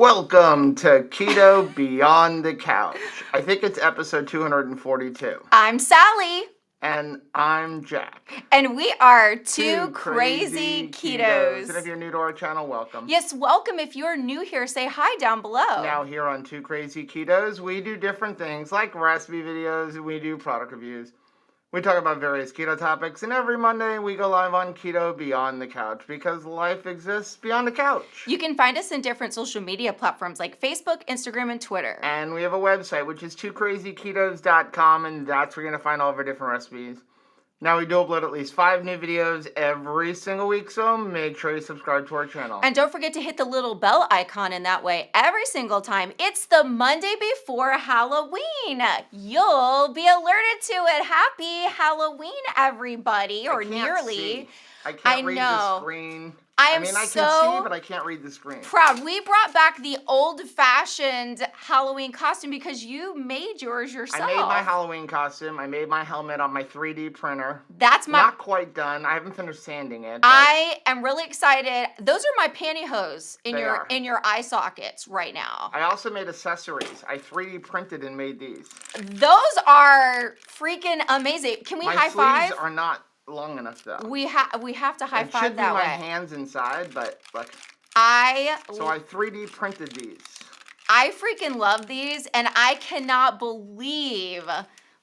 Welcome to Keto Beyond the Couch. I think it's episode 242. I'm Sally. And I'm Jack. And we are two crazy ketos. And if you're new to our channel, welcome. Yes, welcome. If you're new here, say hi down below. Now here on Two Crazy Ketos, we do different things like recipe videos, we do product reviews. We talk about various keto topics, and every Monday we go live on Keto Beyond the Couch because life exists beyond the couch. You can find us in different social media platforms like Facebook, Instagram, and Twitter. And we have a website, which is twocrazyketos.com, and that's where you're going to find all of our different recipes. Now, we do upload at least 5 new videos every single week, so make sure you subscribe to our channel. And don't forget to hit the little bell icon in that way every single time. It's the Monday before Halloween. You'll be alerted to it. Happy Halloween, everybody, or nearly. See. I can't read the screen. I can see, but I can't read the screen. Proud. We brought back the old-fashioned Halloween costume because you made yours yourself. I made my Halloween costume. I made my helmet on my 3D printer. That's not quite done. I haven't finished sanding it. I am really excited. Those are my pantyhose in your eye sockets right now. I also made accessories. I 3D printed and made these. Those are freaking amazing. Can we high five? My sleeves are not long enough though. We have to high five that way. It should be my hands inside, but look. So I 3D printed these. I freaking love these, and I cannot believe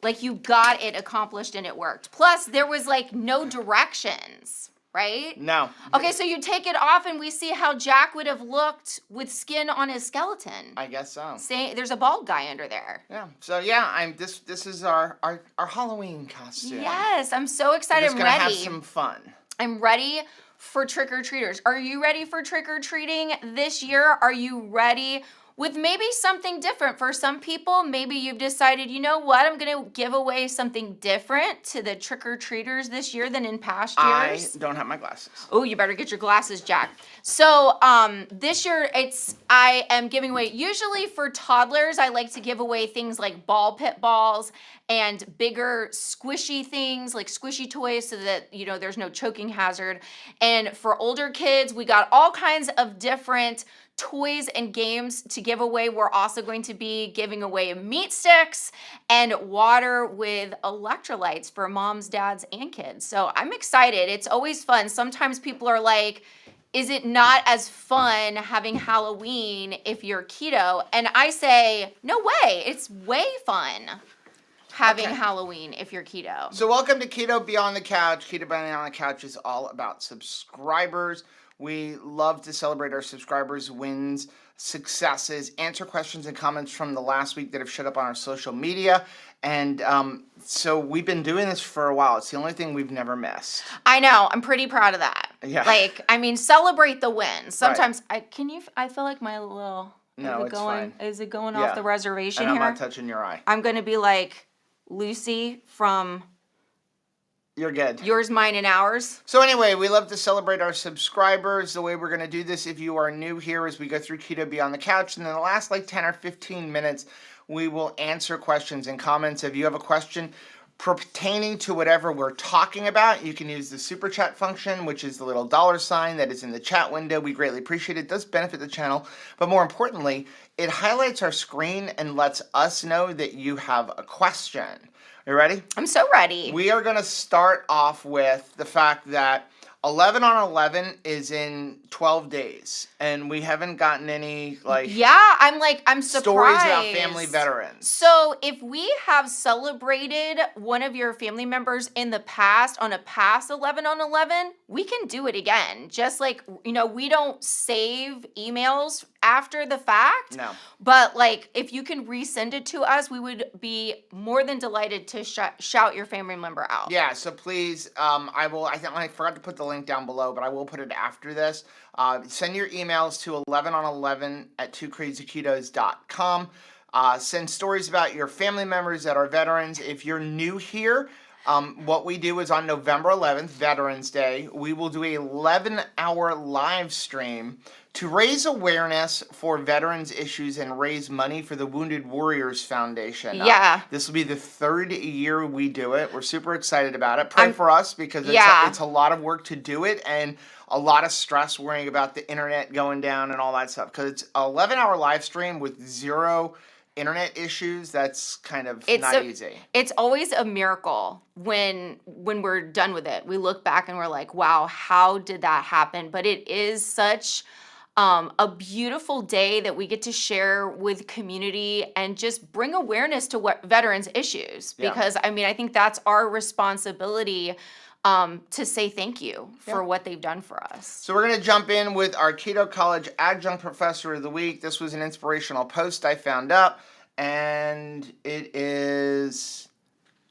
like you got it accomplished and it worked. Plus, there was like no directions, right? No. Okay, so you take it off, and we see how Jack would have looked with skin on his skeleton. I guess so. There's a bald guy under there. Yeah. So yeah, this is our Halloween costume. Yes, I'm so excited. I'm ready. Have some fun. I'm ready for trick-or-treaters. Are you ready for trick-or-treating this year? Are you ready with maybe something different? For some people, maybe you've decided, you know what, I'm going to give away something different to the trick-or-treaters this year than in past years. I don't have my glasses. Oh, you better get your glasses, Jack. So this year, I am giving away, usually for toddlers, I like to give away things like ball pit balls and bigger squishy things like squishy toys so that, you know, there's no choking hazard. And for older kids, we got all kinds of different toys and games to give away. We're also going to be giving away meat sticks and water with electrolytes for moms, dads, and kids. So I'm excited. It's always fun. Sometimes people are like, is it not as fun having Halloween if you're keto? And I say, no way. It's way fun having Halloween if you're keto. So welcome to Keto Beyond the Couch. Keto Beyond the Couch is all about subscribers. We love to celebrate our subscribers' wins, successes, answer questions and comments from the last week that have showed up on our social media. And so we've been doing this for a while. It's the only thing we've never missed. I know. I'm pretty proud of that. Yeah. Like, I mean, celebrate the wins. Sometimes, right. I feel like my little... No, it's fine. Is it going off the reservation and here? I'm not touching your eye. I'm going to be like Lucy from... You're good. Yours, mine, and ours. So anyway, we love to celebrate our subscribers. The way we're going to do this, if you are new here, is we go through Keto Beyond the Couch, and in the last like 10 or 15 minutes, we will answer questions and comments. If you have a question pertaining to whatever we're talking about, you can use the super chat function, which is the little $sign that is in the chat window. We greatly appreciate it. It does benefit the channel, but more importantly, it highlights our screen and lets us know that you have a question. You ready? I'm so ready. We are going to start off with the fact that 11 on 11 is in 12 days, and we haven't gotten any, like... Yeah, I'm surprised. Stories about family veterans. So if we have celebrated one of your family members in the past on a past 11 on 11, we can do it again. Just like, you know, we don't save emails after the fact. No. But, like, if you can resend it to us, we would be more than delighted to shout your family member out. Yeah, so please, I forgot to put the link down below, but I will put it after this. Send your emails to 11on11 at twocrazyketos.com. Send stories about your family members that are veterans. If you're new here, what we do is on November 11th, Veterans Day, we will do a 11-hour live stream To raise awareness for veterans issues and raise money for the Wounded Warriors Foundation. Yeah. This will be the 3rd year we do it. We're super excited about it. Pray for us because it's a lot of work to do it and a lot of stress worrying about the internet going down and all that stuff. Because it's an 11-hour live stream with 0 internet issues. That's kind of not easy. It's always a miracle when we're done with it. We look back and we're like, wow, how did that happen? But it is such a beautiful day that we get to share with community and just bring awareness to what veterans issues. Because I think that's our responsibility to say thank you for what they've done for us. So we're going to jump in with our Keto College Adjunct Professor of the Week. This was an inspirational post I found up, and it is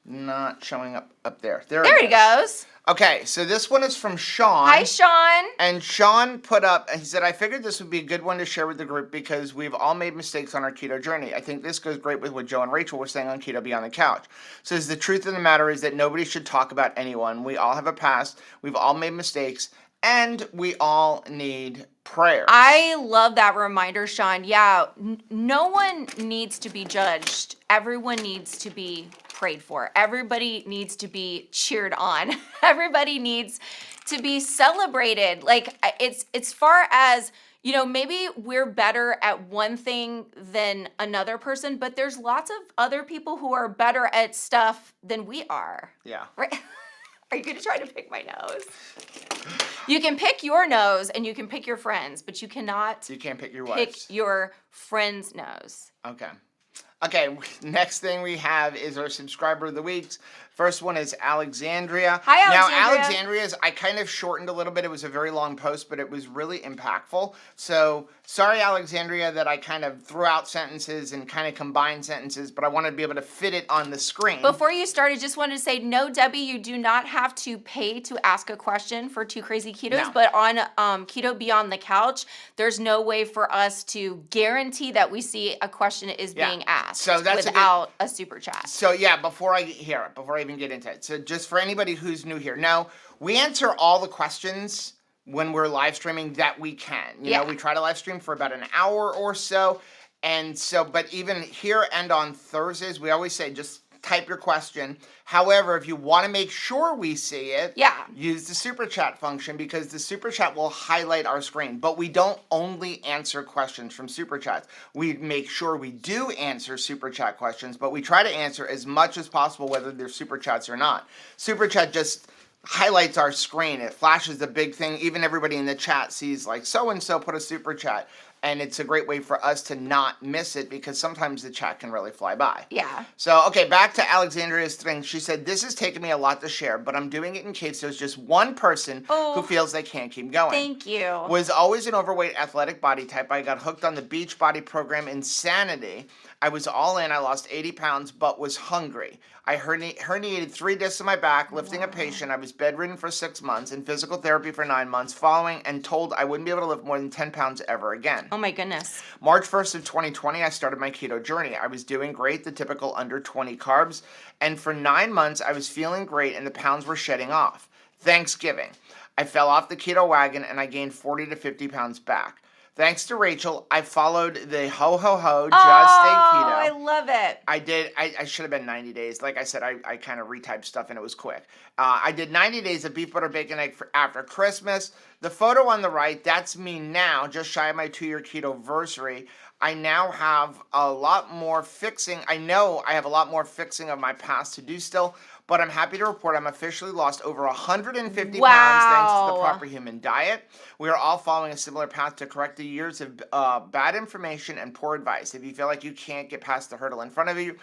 not showing up there. There it goes. Okay, so this one is from Sean. Hi, Sean. And Sean put up, he said, I figured this would be a good one to share with the group because we've all made mistakes on our keto journey. I think this goes great with what Joe and Rachel were saying on Keto Beyond the Couch. Says the truth of the matter is that nobody should talk about anyone. We all have a past. We've all made mistakes. And we all need prayer. I love that reminder, Sean. Yeah, no one needs to be judged. Everyone needs to be prayed for. Everybody needs to be cheered on. Everybody needs to be celebrated. Like it's far as, maybe we're better at one thing than another person, but there's lots of other people who are better at stuff than we are. Yeah. Right? Are you going to try to pick my nose? You can pick your nose and you can pick your friends, but you cannot. You can't pick your pick wife's. your friend's nose. Okay, next thing we have is our subscriber of the weeks. First one is Alexandria. Hi, Alexandria. Now, Alexandria's, I kind of shortened a little bit. It was a very long post, but it was really impactful. So, sorry, Alexandria, that I kind of threw out sentences and kind of combined sentences, but I wanted to be able to fit it on the screen. Before you start, I just wanted to say, no, Debbie, you do not have to pay to ask a question for Two Crazy Ketos, No. but on Keto Beyond the Couch, there's no way for us to guarantee that we see a question is being asked so that's without a super chat. So yeah, before I even get into it, so just for anybody who's new here, now we answer all the questions when we're live streaming that we can. You know, we try to live stream for about an hour or so, and so, but even here and on Thursdays, we always say just type your question. However, if you want to make sure we see it, use the super chat function because the super chat will highlight our screen. But we don't only answer questions from super chats. We make sure we do answer super chat questions, but we try to answer as much as possible whether they're super chats or not. Super chat just highlights our screen. It flashes the big thing. Even everybody in the chat sees like so-and-so put a super chat. And it's a great way for us to not miss it because sometimes the chat can really fly by. Yeah. So, okay, back to Alexandria's thing. She said, this has taken me a lot to share, but I'm doing it in case there's just one person who feels they can't keep going. Thank you. Was always an overweight athletic body type. I got hooked on the beach body program Insanity. I was all in. I lost 80 pounds, but was hungry. I herniated 3 discs in my back, lifting a patient. I was bedridden for 6 months, in physical therapy for 9 months, following and told I wouldn't be able to lift more than 10 pounds ever again. Oh my goodness. March 1st of 2020, I started my keto journey. I was doing great, the typical under 20 carbs, and for 9 months, I was feeling great and the pounds were shedding off. Thanksgiving, I fell off the keto wagon and I gained 40 to 50 pounds back. Thanks to Rachel, I followed the ho just stay keto. I love it. I did. I should have been 90 days. Like I said, I kind of retyped stuff and it was quick. I did 90 days of beef butter bacon egg after Christmas. The photo on the right, that's me now, just shy of my 2-year keto-versary. I now have a lot more fixing. I know I have a lot more fixing of my past to do still, but I'm happy to report I'm officially lost over 150 pounds thanks to the proper human diet. We are all following a similar path to correct the years of bad information and poor advice. If you feel like you can't get past the hurdle in front of you,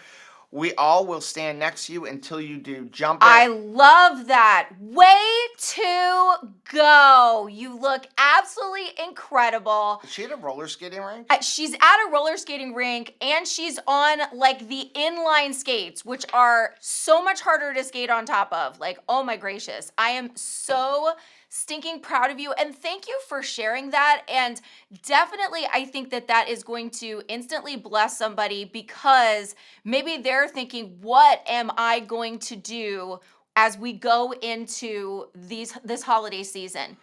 we all will stand next to you until you do. Jump it. I love that. Way to go. You look absolutely incredible. Is she at a roller skating rink? She's at a roller skating rink and she's on like the inline skates, which are so much harder to skate on top of. Like, oh my gracious. I am so stinking proud of you and thank you for sharing that. And definitely I think that that is going to instantly bless somebody because maybe they're thinking, what am I going to do as we go into this holiday season?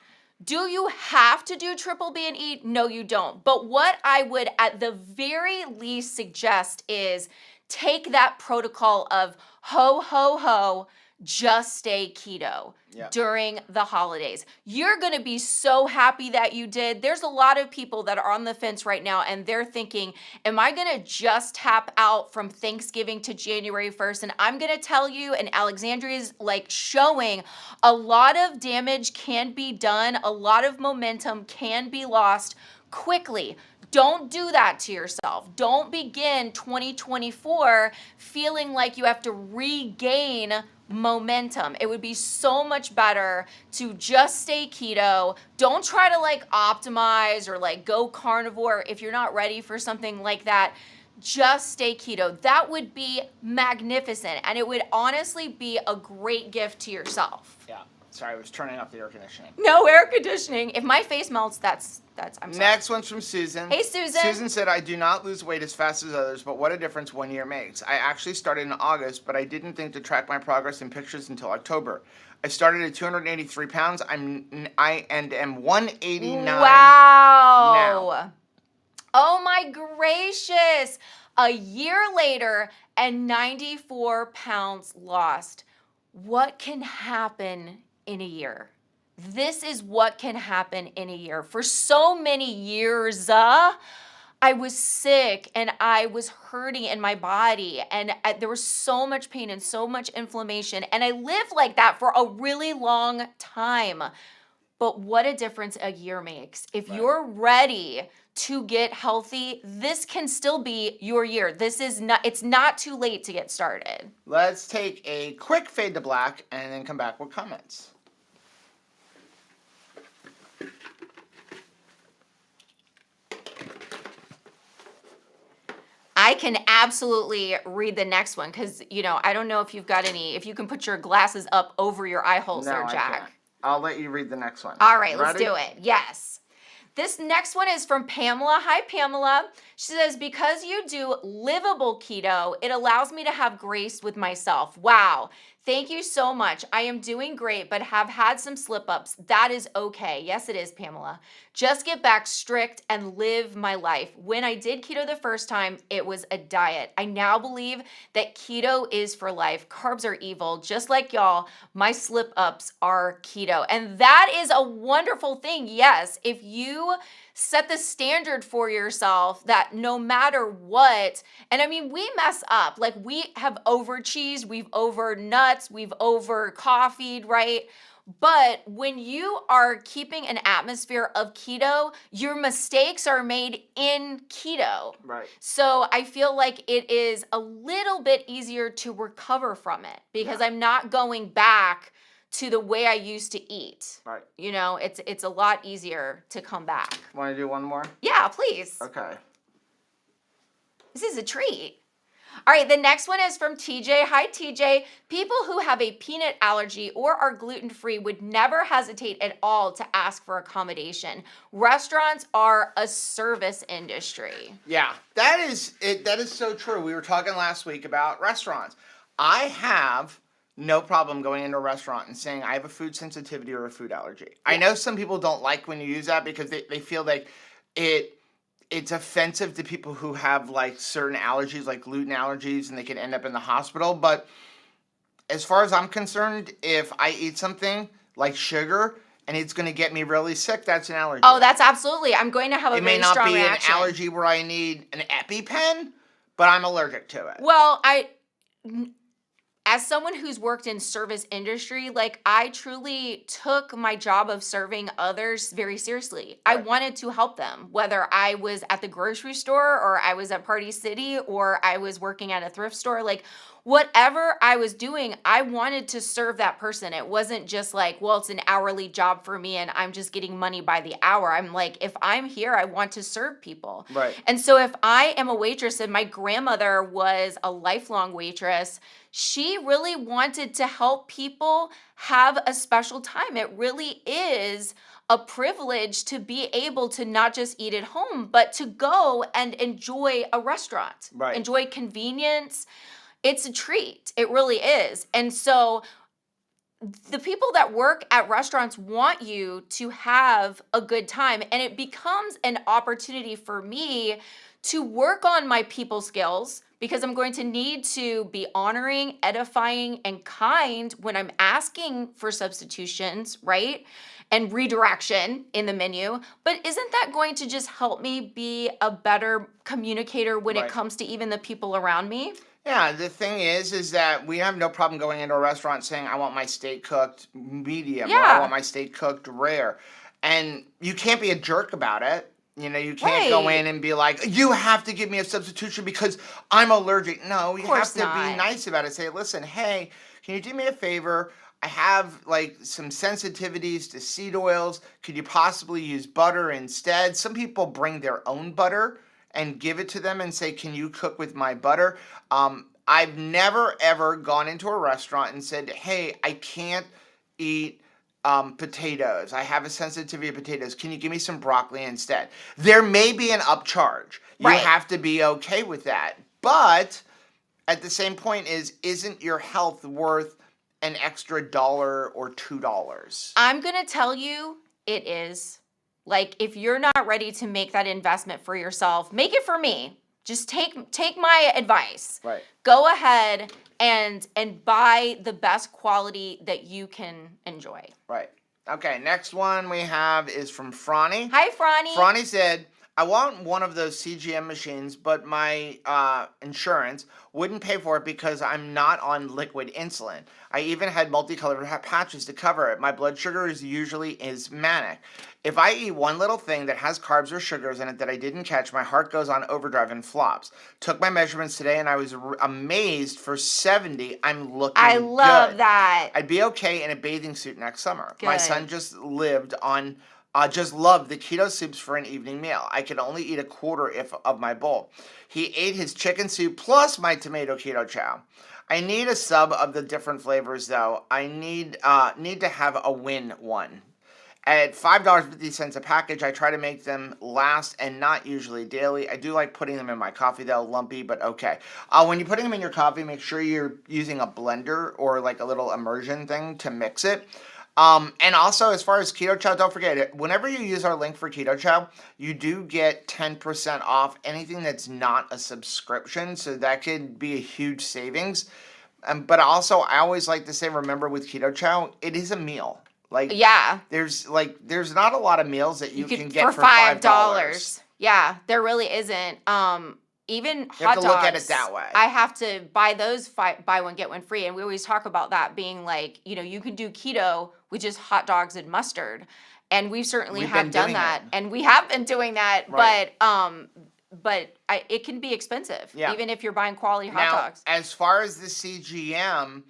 Do you have to do triple B and E? No, you don't. But what I would at the very least suggest is take that protocol of ho, ho, ho, just stay keto during the holidays. You're going to be so happy that you did. There's a lot of people that are on the fence right now and they're thinking, am I going to just tap out from Thanksgiving to January 1st? And I'm going to tell you, and Alexandria's like showing a lot of damage can be done. A lot of momentum can be lost quickly. Don't do that to yourself. Don't begin 2024 feeling like you have to regain momentum. It would be so much better to just stay keto. Don't try to like optimize or like go carnivore if you're not ready for something like that. Just stay keto. That would be magnificent. And it would honestly be a great gift to yourself. Yeah. Sorry, I was turning off the air conditioning. No air conditioning. If my face melts, that's I'm sorry. Next one's from Susan. Hey, Susan. Susan said, I do not lose weight as fast as others, but what a difference 1 year makes. I actually started in August, but I didn't think to track my progress in pictures until October. I started at 283 pounds. I am 189 Wow. now. Oh my gracious. A year later and 94 pounds lost. What can happen in a year? This is what can happen in a year. For so many years, I was sick and I was hurting in my body and there was so much pain and so much inflammation. And I lived like that for a really long time. But what a difference a year makes. If you're ready to get healthy, this can still be your year. It's not too late to get started. Let's take a quick fade to black and then come back with comments. I can absolutely read the next one because, I don't know if you can put your glasses up over your eye holes there, Jack. I can't. I'll let you read the next one. All right, let's Ready? do it. Yes. This next one is from Pamela. Hi, Pamela. She says, because you do livable keto, it allows me to have grace with myself. Wow. Thank you so much. I am doing great, but have had some slip-ups. That is okay. Yes, it is, Pamela. Just get back strict and live my life. When I did keto the first time, it was a diet. I now believe that keto is for life. Carbs are evil. Just like y'all, my slip-ups are keto. And that is a wonderful thing. Yes, if you set the standard for yourself that no matter what, and I mean, we mess up. Like we have over cheesed, we've over nuts, we've over coffeeed, right? But when you are keeping an atmosphere of keto, your mistakes are made in keto. Right. So I feel like it is a little bit easier to recover from it because I'm not going back to the way I used to eat. Right. It's a lot easier to come back. Want to do one more? Yeah, please. Okay. This is a treat. All right, the next one is from TJ. Hi, TJ. People who have a peanut allergy or are gluten-free would never hesitate at all to ask for accommodation. Restaurants are a service industry. Yeah, that is it. That is so true. We were talking last week about restaurants. I have no problem going into a restaurant and saying I have a food sensitivity or a food allergy. Yeah. I know some people don't like when you use that because they feel like it's offensive to people who have like certain allergies, like gluten allergies, and they can end up in the hospital. But as far as I'm concerned, if I eat something like sugar and it's going to get me really sick, that's an allergy. Oh, that's absolutely. I'm going to have a very strong reaction. It may not be an allergy where I need an EpiPen, but I'm allergic to it. Well, as someone who's worked in service industry, like I truly took my job of serving others very seriously. Right. I wanted to help them, whether I was at the grocery store or I was at Party City or I was working at a thrift store, like whatever I was doing, I wanted to serve that person. It wasn't just like, well, it's an hourly job for me and I'm just getting money by the hour. I'm like, if I'm here, I want to serve people. Right. And so if I am a waitress and my grandmother was a lifelong waitress, she really wanted to help people have a special time. It really is a privilege to be able to not just eat at home, but to go and enjoy a restaurant, right. Enjoy convenience. It's a treat. It really is. And so the people that work at restaurants want you to have a good time, and it becomes an opportunity for me to work on my people skills because I'm going to need to be honoring, edifying, and kind when I'm asking for substitutions, right? And redirection in the menu. But isn't that going to just help me be a better communicator when it Right. comes to even the people around me? Yeah, the thing is that we have no problem going into a restaurant saying, I want my steak cooked medium or I want Yeah, my steak cooked rare. And you can't be a jerk about it. You can't go right. in and be like, you have to give me a substitution because I'm allergic. No, Of you have course to be not. nice about it. Say, listen, hey, can you do me a favor? I have like some sensitivities to seed oils. Could you possibly use butter instead? Some people bring their own butter and give it to them and say, can you cook with my butter? I've never ever gone into a restaurant and said, hey, I can't eat potatoes. I have a sensitivity to potatoes. Can you give me some broccoli instead? There may be an upcharge. You Right. have to be okay with that. But at the same point isn't your health worth an extra dollar or $2? I'm going to tell you it is. Like if you're not ready to make that investment for yourself, make it for me. Just take my advice. Right. Go ahead and buy the best quality that you can enjoy. Right. Okay, next one we have is from Franny. Hi, Franny. Franny said, I want one of those CGM machines, but my insurance wouldn't pay for it because I'm not on liquid insulin. I even had multicolored patches to cover it. My blood sugar is manic. If I eat one little thing that has carbs or sugars in it that I didn't catch, my heart goes on overdrive and flops. Took my measurements today and I was amazed for 70. I'm looking I love good. that. I'd be okay in a bathing suit next summer. My Good. son just loved the keto soups for an evening meal. I could only eat a quarter of my bowl. He ate his chicken soup plus my tomato keto chow. I need a sub of the different flavors though. I need to have a win one. At $5.50 a package, I try to make them last and not usually daily. I do like putting them in my coffee though, lumpy, but okay. When you're putting them in your coffee, make sure you're using a blender or like a little immersion thing to mix it. And also, as far as Keto Chow, don't forget it. Whenever you use our link for Keto Chow, you do get 10% off anything that's not a subscription. So that could be a huge savings. But also, I always like to say, remember with Keto Chow, it is a meal. Like, Yeah. there's not a lot of meals that you can get for $5. Yeah, there really isn't. Even You hot have to dogs. look at it that way. I have to buy those buy one get one free, and we always talk about that being like, you can do keto with just hot dogs and mustard, and we certainly We've have been done doing that, it. and we have been doing that. Right. But it can be expensive, Yeah. even if you're buying quality hot Now, dogs. as far as the CGM,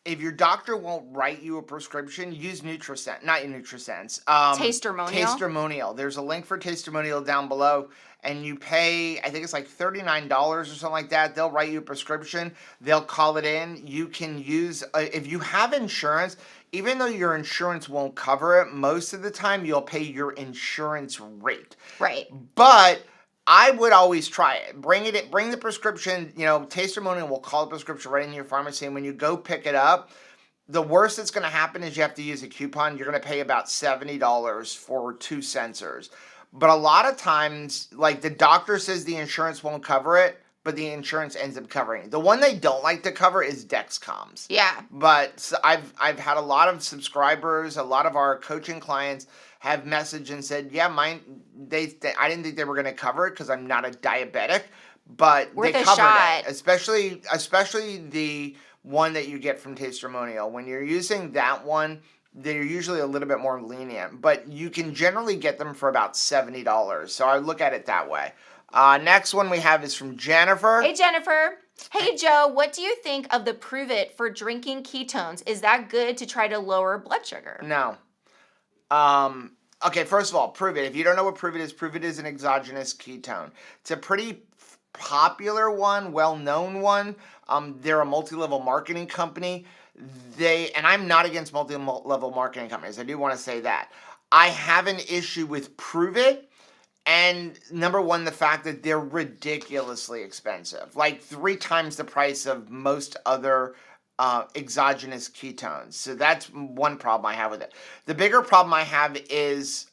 if your doctor won't write you a prescription, use not Nutrisense. Tastermonial? Tastermonial. There's a link for Tastermonial down below, and you pay, I think it's like $39 or something like that. They'll write you a prescription. They'll call it in. You can use, if you have insurance, even though your insurance won't cover it, most of the time you'll pay your insurance rate. Right. But I would always try it. Bring the prescription, Tastermonial will call the prescription right into your pharmacy, and when you go pick it up, the worst that's going to happen is you have to use a coupon. You're going to pay about $70 for 2 sensors. But a lot of times, like the doctor says the insurance won't cover it, but the insurance ends up covering it. The one they don't like to cover is Dexcoms. Yeah. But I've had a lot of subscribers, a lot of our coaching clients have messaged and said, yeah, mine, I didn't think they were going to cover it because I'm not a diabetic, but Worth they a covered shot. it. Especially the one that you get from Tastermonial. When you're using that one, they're usually a little bit more lenient, but you can generally get them for about $70. So I look at it that way. Next one we have is from Jennifer. Hey, Jennifer. Hey, Joe, what do you think of the Proit for drinking ketones? Is that good to try to lower blood sugar? No. Okay, first of all, Proit. If you don't know what Proit is an exogenous ketone. It's a pretty popular one, well-known one. They're a multi-level marketing company. And I'm not against multi-level marketing companies. I do want to say that. I have an issue with Proit. And number one, the fact that they're ridiculously expensive, like 3 times the price of most other exogenous ketones. So that's one problem I have with it. The bigger problem I have is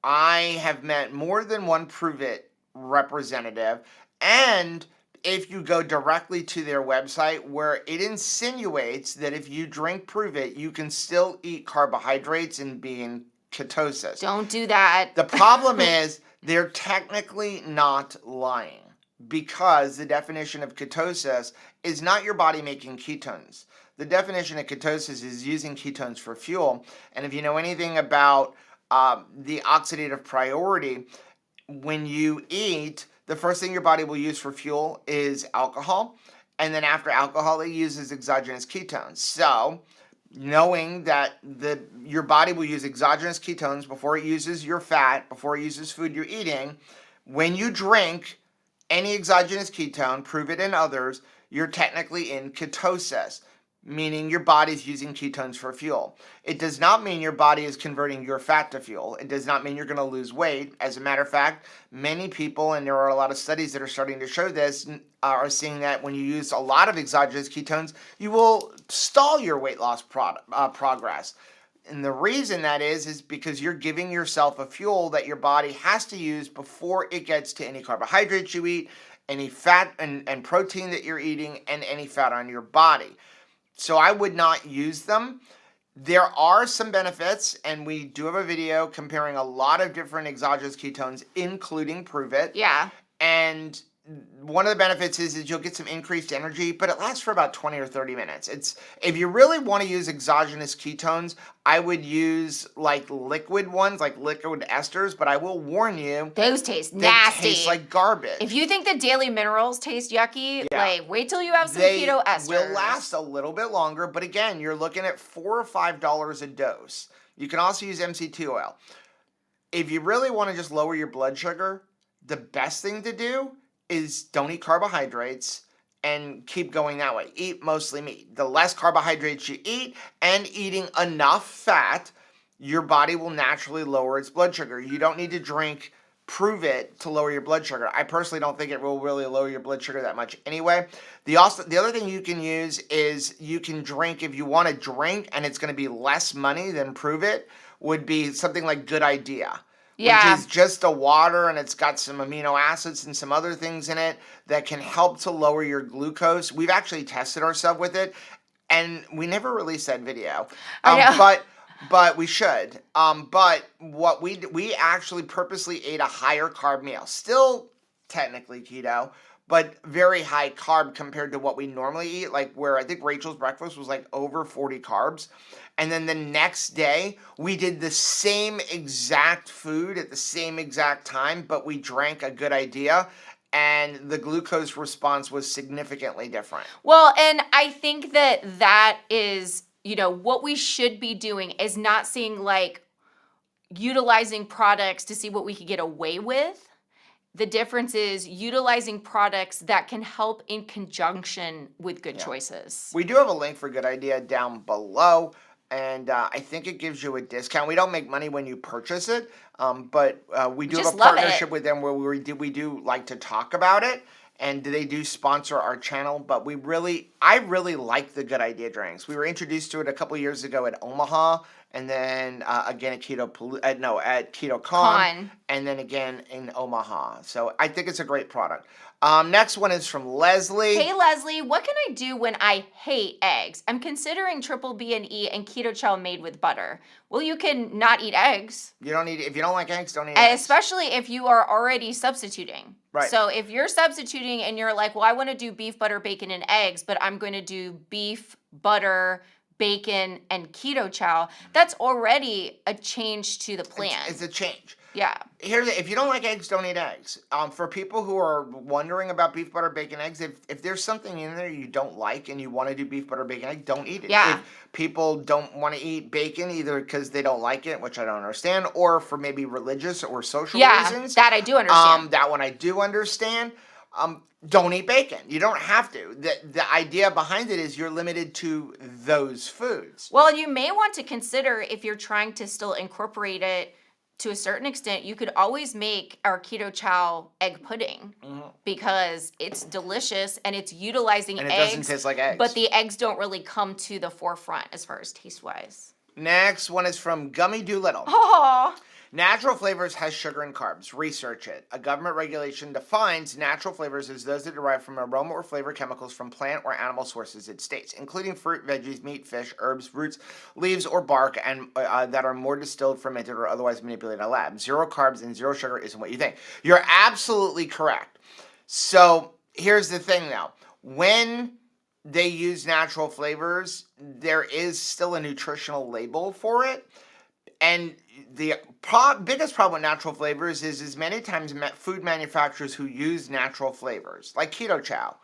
I have met more than one Prove It representative, and if you go directly to their website, where it insinuates that if you drink Prove It, you can still eat carbohydrates and be in ketosis. Don't do that. The problem is they're technically not lying, because the definition of ketosis is not your body making ketones. The definition of ketosis is using ketones for fuel. And if you know anything about the oxidative priority, when you eat, the first thing your body will use for fuel is alcohol. And then after alcohol, it uses exogenous ketones. So knowing that your body will use exogenous ketones before it uses your fat, before it uses food you're eating, when you drink any exogenous ketone, Prove It and others, you're technically in ketosis, meaning your body's using ketones for fuel. It does not mean your body is converting your fat to fuel. It does not mean you're going to lose weight. As a matter of fact, many people, and there are a lot of studies that are starting to show this, are seeing that when you use a lot of exogenous ketones, you will stall your weight loss progress. And the reason that is because you're giving yourself a fuel that your body has to use before it gets to any carbohydrates you eat, any fat and protein that you're eating, and any fat on your body. So I would not use them. There are some benefits, and we do have a video comparing a lot of different exogenous ketones, including Prove It. Yeah. And one of the benefits is you'll get some increased energy, but it lasts for about 20 or 30 minutes. If you really want to use exogenous ketones, I would use like liquid ones, like liquid esters, but I will warn you, those taste they nasty. taste like garbage. If you think the daily minerals taste yucky, Yeah. like wait till you have some They keto esters. will last a little bit longer, but again, you're looking at $4 or $5 a dose. You can also use MCT oil. If you really want to just lower your blood sugar, the best thing to do is don't eat carbohydrates and keep going that way. Eat mostly meat. The less carbohydrates you eat and eating enough fat, your body will naturally lower its blood sugar. You don't need to drink Prove It to lower your blood sugar. I personally don't think it will really lower your blood sugar that much anyway. The other thing you can use is you can drink, if you want to drink and it's going to be less money than Prove It, would be something like Good Idea. Yeah. Which is just a water, and it's got some amino acids and some other things in it that can help to lower your glucose. We've actually tested ourselves with it, and we never released that video. I know. But we should. But what we actually purposely ate a higher carb meal. Still technically keto, but very high carb compared to what we normally eat. Like where I think Rachel's breakfast was like over 40 carbs. And then the next day, we did the same exact food at the same exact time, but we drank a Good Idea, and the glucose response was significantly different. Well, and I think that is, what we should be doing is not seeing like utilizing products to see what we could get away with. The difference is utilizing products that can help in conjunction with good choices. We do have a link for Good Idea down below. And I think it gives you a discount. We don't make money when you purchase it, but we do have a partnership with them where we do like to talk about it, and they do sponsor our channel. But I really like the Good Idea drinks. We were introduced to it a couple years ago at Omaha, and then again at Keto Con, and then again in Omaha. So I think it's a great product. Next one is from Leslie. Hey Leslie, what can I do when I hate eggs? I'm considering triple B&E and Keto Chow made with butter. Well, you can not eat eggs. If you don't like eggs, don't eat eggs. Especially if you are already substituting. Right. So if you're substituting and you're like, well, I want to do beef, butter, bacon, and eggs, but I'm going to do beef, butter, bacon, and Keto Chow, that's already a change to the plan. It's a change. Yeah. If you don't like eggs, don't eat eggs. For people who are wondering about beef, butter, bacon, eggs, if there's something in there you don't like and you want to do beef, butter, bacon, egg, don't eat it. Yeah. If people don't want to eat bacon either because they don't like it, which I don't understand, or for maybe religious or social reasons. That I do understand. That one I do understand. Don't eat bacon. You don't have to. The idea behind it is you're limited to those foods. Well, you may want to consider if you're trying to still incorporate it to a certain extent, you could always make our Keto Chow egg pudding because it's delicious and it's utilizing And it eggs. doesn't taste like eggs. But the eggs don't really come to the forefront as far as taste-wise. Next one is from Gummy Doolittle. Oh, Natural flavors has sugar and carbs. Research it. A government regulation defines natural flavors as those that derive from aroma or flavor chemicals from plant or animal sources, it states, including fruit, veggies, meat, fish, herbs, roots, leaves, or bark, and that are more distilled, fermented, or otherwise manipulated in a lab. Zero carbs and zero sugar isn't what you think. You're absolutely correct. So here's the thing now. When they use natural flavors, there is still a nutritional label for it. And the biggest problem with natural flavors is many times food manufacturers who use natural flavors, like Keto Chow,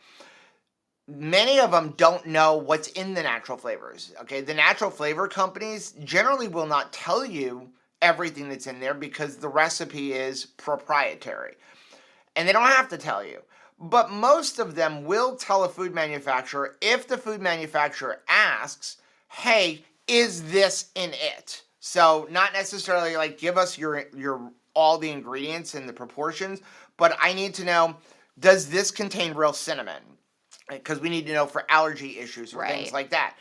many of them don't know what's in the natural flavors. Okay, the natural flavor companies generally will not tell you everything that's in there because the recipe is proprietary. And they don't have to tell you. But most of them will tell a food manufacturer if the food manufacturer asks, hey, is this in it? So not necessarily like give us your all the ingredients and the proportions, but I need to know, does this contain real cinnamon? Because we need to know for allergy issues or things like that.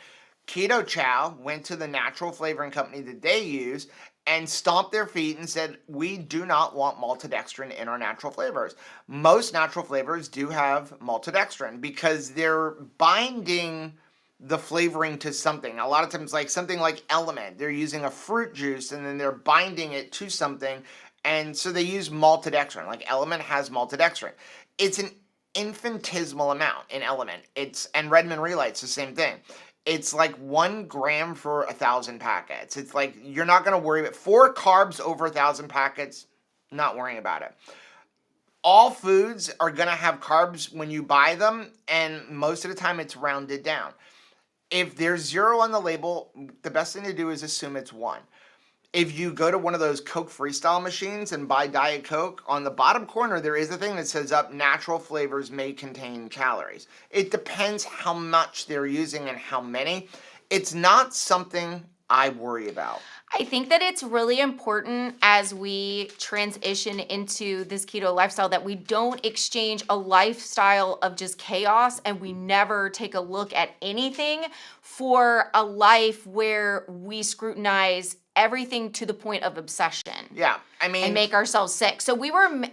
Keto Chow went to the natural flavoring company that they use and stomped their feet and said, we do not want maltodextrin in our natural flavors. Most natural flavors do have maltodextrin because they're binding the flavoring to something. A lot of times, like something like Element, they're using a fruit juice and then they're binding it to something, and so they use maltodextrin. Like Element has maltodextrin. It's an infinitesimal amount in Element. And Redmond Relight's the same thing. It's like 1 gram for 1,000 packets. It's like you're not going to worry about 4 carbs over 1,000 packets. Not worrying about it. All foods are going to have carbs when you buy them, and most of the time it's rounded down. If there's 0 on the label, the best thing to do is assume it's 1. If you go to one of those Coke Freestyle machines and buy Diet Coke, on the bottom corner there is a thing that says up natural flavors may contain calories. It depends how much they're using and how many. It's not something I worry about. I think that it's really important as we transition into this keto lifestyle that we don't exchange a lifestyle of just chaos and we never take a look at anything for a life where we scrutinize everything to the point of obsession. Yeah, I mean, and make ourselves sick. So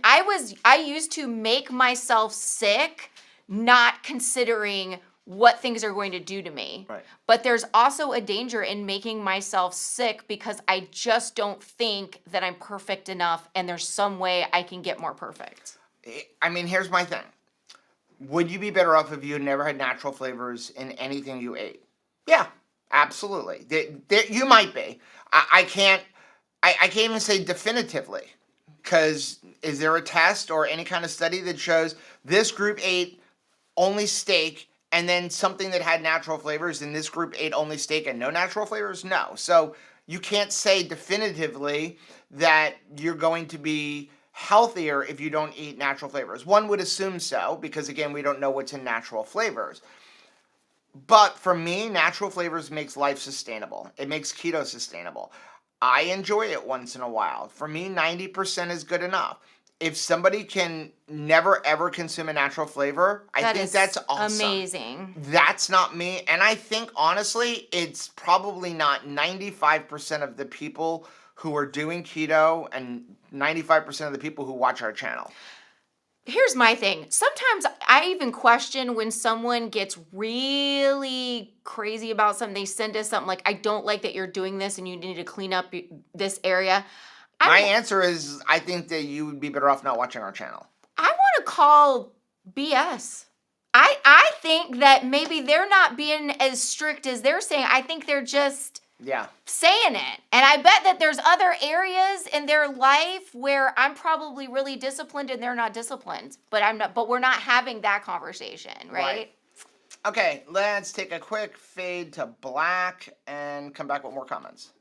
I used to make myself sick, not considering what things are going to do to me. Right. But there's also a danger in making myself sick because I just don't think that I'm perfect enough and there's some way I can get more perfect. I mean, here's my thing. Would you be better off if you had never had natural flavors in anything you ate? Yeah, absolutely. You might be. I can't even say definitively, because is there a test or any kind of study that shows this group ate only steak and then something that had natural flavors, and this group ate only steak and no natural flavors? No. So you can't say definitively that you're going to be healthier if you don't eat natural flavors. One would assume so, because again, we don't know what's in natural flavors. But for me, natural flavors makes life sustainable. It makes keto sustainable. I enjoy it once in a while. For me, 90% is good enough. If somebody can never ever consume a natural flavor, I think that's awesome. Amazing. That's not me. And I think, honestly, it's probably not 95% of the people who are doing keto and 95% of the people who watch our channel. Here's my thing. Sometimes I even question when someone gets really crazy about something. They send us something like, I don't like that you're doing this and you need to clean up this area. My answer is, I think that you would be better off not watching our channel. I want to call BS. I think that maybe they're not being as strict as they're saying. I think they're just saying it. And I bet that there's other areas in their life where I'm probably really disciplined and they're not disciplined. But we're not having that conversation, right? Okay, let's take a quick fade to black and come back with more comments.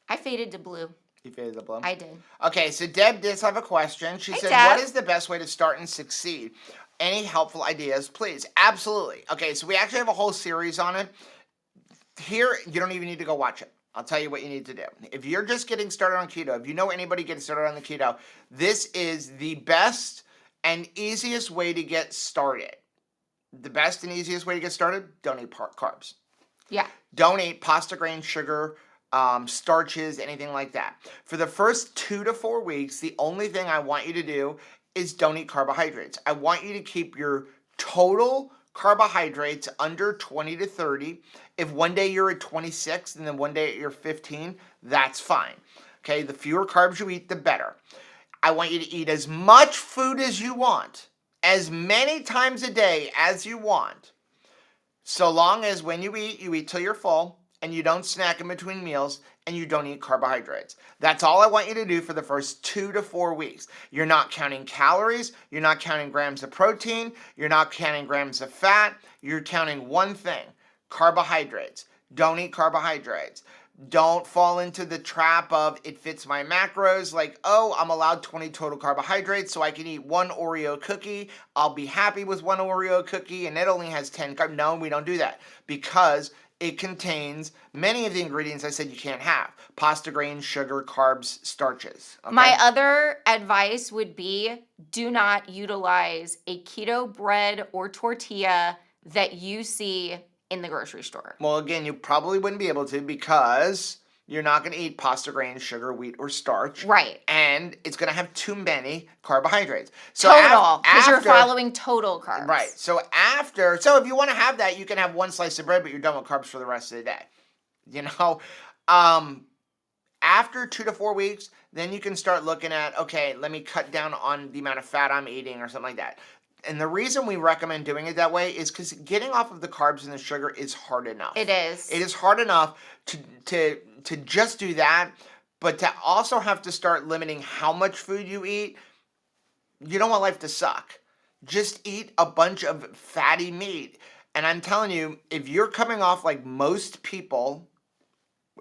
I faded to blue. You faded to blue? I did. Okay, so Deb does have a question. She said, Deb. what is the best way to start and succeed? Any helpful ideas, please? Absolutely. Okay, so we actually have a whole series on it. Here, you don't even need to go watch it. I'll tell you what you need to do. If you're just getting started on keto, if you know anybody getting started on the keto, this is the best and easiest way to get started. The best and easiest way to get started, don't eat carbs. Yeah. Don't eat pasta, grain, sugar, starches, anything like that. For the first 2 to 4 weeks, the only thing I want you to do is don't eat carbohydrates. I want you to keep your total carbohydrates under 20 to 30. If one day you're at 26 and then one day you're 15, that's fine. Okay, the fewer carbs you eat, the better. I want you to eat as much food as you want, as many times a day as you want, so long as when you eat till you're full, and you don't snack in between meals, and you don't eat carbohydrates. That's all I want you to do for the first 2 to 4 weeks. You're not counting calories, you're not counting grams of protein, you're not counting grams of fat, you're counting one thing, carbohydrates. Don't eat carbohydrates. Don't fall into the trap of it fits my macros, like, oh, I'm allowed 20 total carbohydrates, so I can eat one Oreo cookie. I'll be happy with one Oreo cookie, and it only has 10 carbs. No, we don't do that, because it contains many of the ingredients I said you can't have. Pasta, grain, sugar, carbs, starches. Okay? My other advice would be do not utilize a keto bread or tortilla that you see in the grocery store. Well, again, you probably wouldn't be able to, because you're not going to eat pasta, grain, sugar, wheat, or starch. Right. And it's going to have too many carbohydrates. So total, because you're following total carbs. Right. So if you want to have that, you can have one slice of bread, but you're done with carbs for the rest of the day. You know, after 2 to 4 weeks, then you can start looking at, okay, let me cut down on the amount of fat I'm eating or something like that. And the reason we recommend doing it that way is because getting off of the carbs and the sugar is hard enough. It is. It is hard enough to just do that, but to also have to start limiting how much food you eat. You don't want life to suck. Just eat a bunch of fatty meat. And I'm telling you, if you're coming off like most people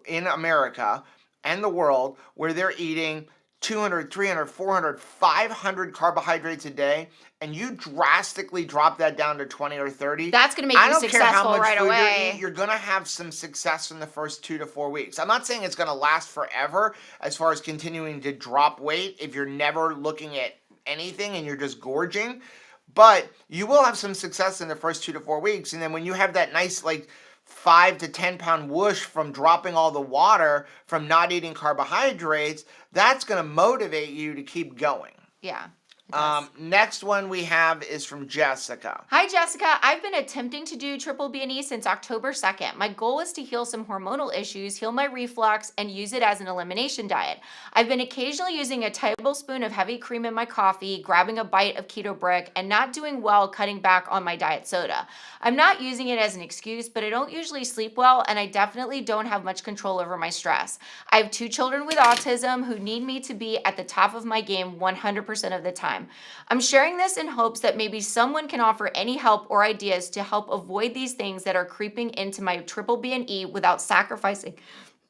in America and the world, where they're eating 200, 300, 400, 500 carbohydrates a day, and you drastically drop that down to 20 or 30, that's going to make you successful right away. You're going to have some success in the first 2 to 4 weeks. I'm not saying it's going to last forever as far as continuing to drop weight if you're never looking at anything and you're just gorging, but you will have some success in the first 2 to 4 weeks. And then when you have that nice, like, 5 to 10 pound whoosh from dropping all the water, from not eating carbohydrates, that's going to motivate you to keep going. Yeah. Next one we have is from Jessica. Hi, Jessica. I've been attempting to do triple B&E since October 2nd. My goal is to heal some hormonal issues, heal my reflux, and use it as an elimination diet. I've been occasionally using a tablespoon of heavy cream in my coffee, grabbing a bite of keto brick, and not doing well cutting back on my diet soda. I'm not using it as an excuse, but I don't usually sleep well, and I definitely don't have much control over my stress. I have 2 children with autism who need me to be at the top of my game 100% of the time. I'm sharing this in hopes that maybe someone can offer any help or ideas to help avoid these things that are creeping into my triple B&E without sacrificing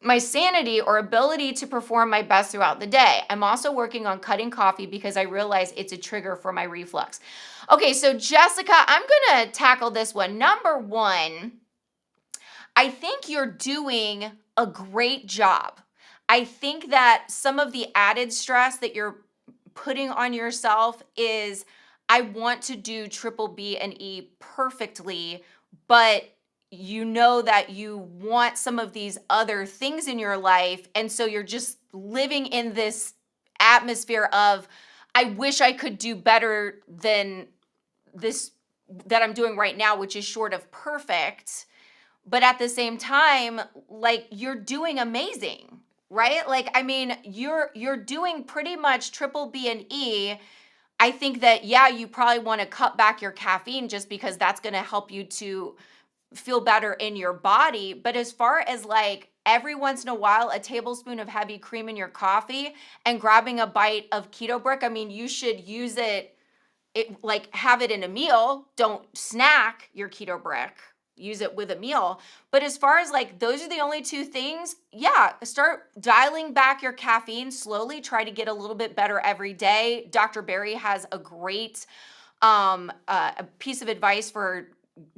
my sanity or ability to perform my best throughout the day. I'm also working on cutting coffee because I realize it's a trigger for my reflux. Okay, so Jessica, I'm going to tackle this one. Number 1, I think you're doing a great job. I think that some of the added stress that you're putting on yourself is, I want to do triple B&E perfectly, but you know that you want some of these other things in your life, and so you're just living in this atmosphere of, I wish I could do better than this that I'm doing right now, which is short of perfect. But at the same time, like, you're doing amazing. Right? Like, I mean, you're doing pretty much triple B&E. I think that, yeah, you probably want to cut back your caffeine just because that's going to help you to feel better in your body. But as far as, like, every once in a while, a tablespoon of heavy cream in your coffee and grabbing a bite of keto brick, I mean, you should use it like, have it in a meal. Don't snack your keto brick. Use it with a meal. But as far as, like, those are the only 2 things, yeah, start dialing back your caffeine slowly. Try to get a little bit better every day. Dr. Berry has a great a piece of advice for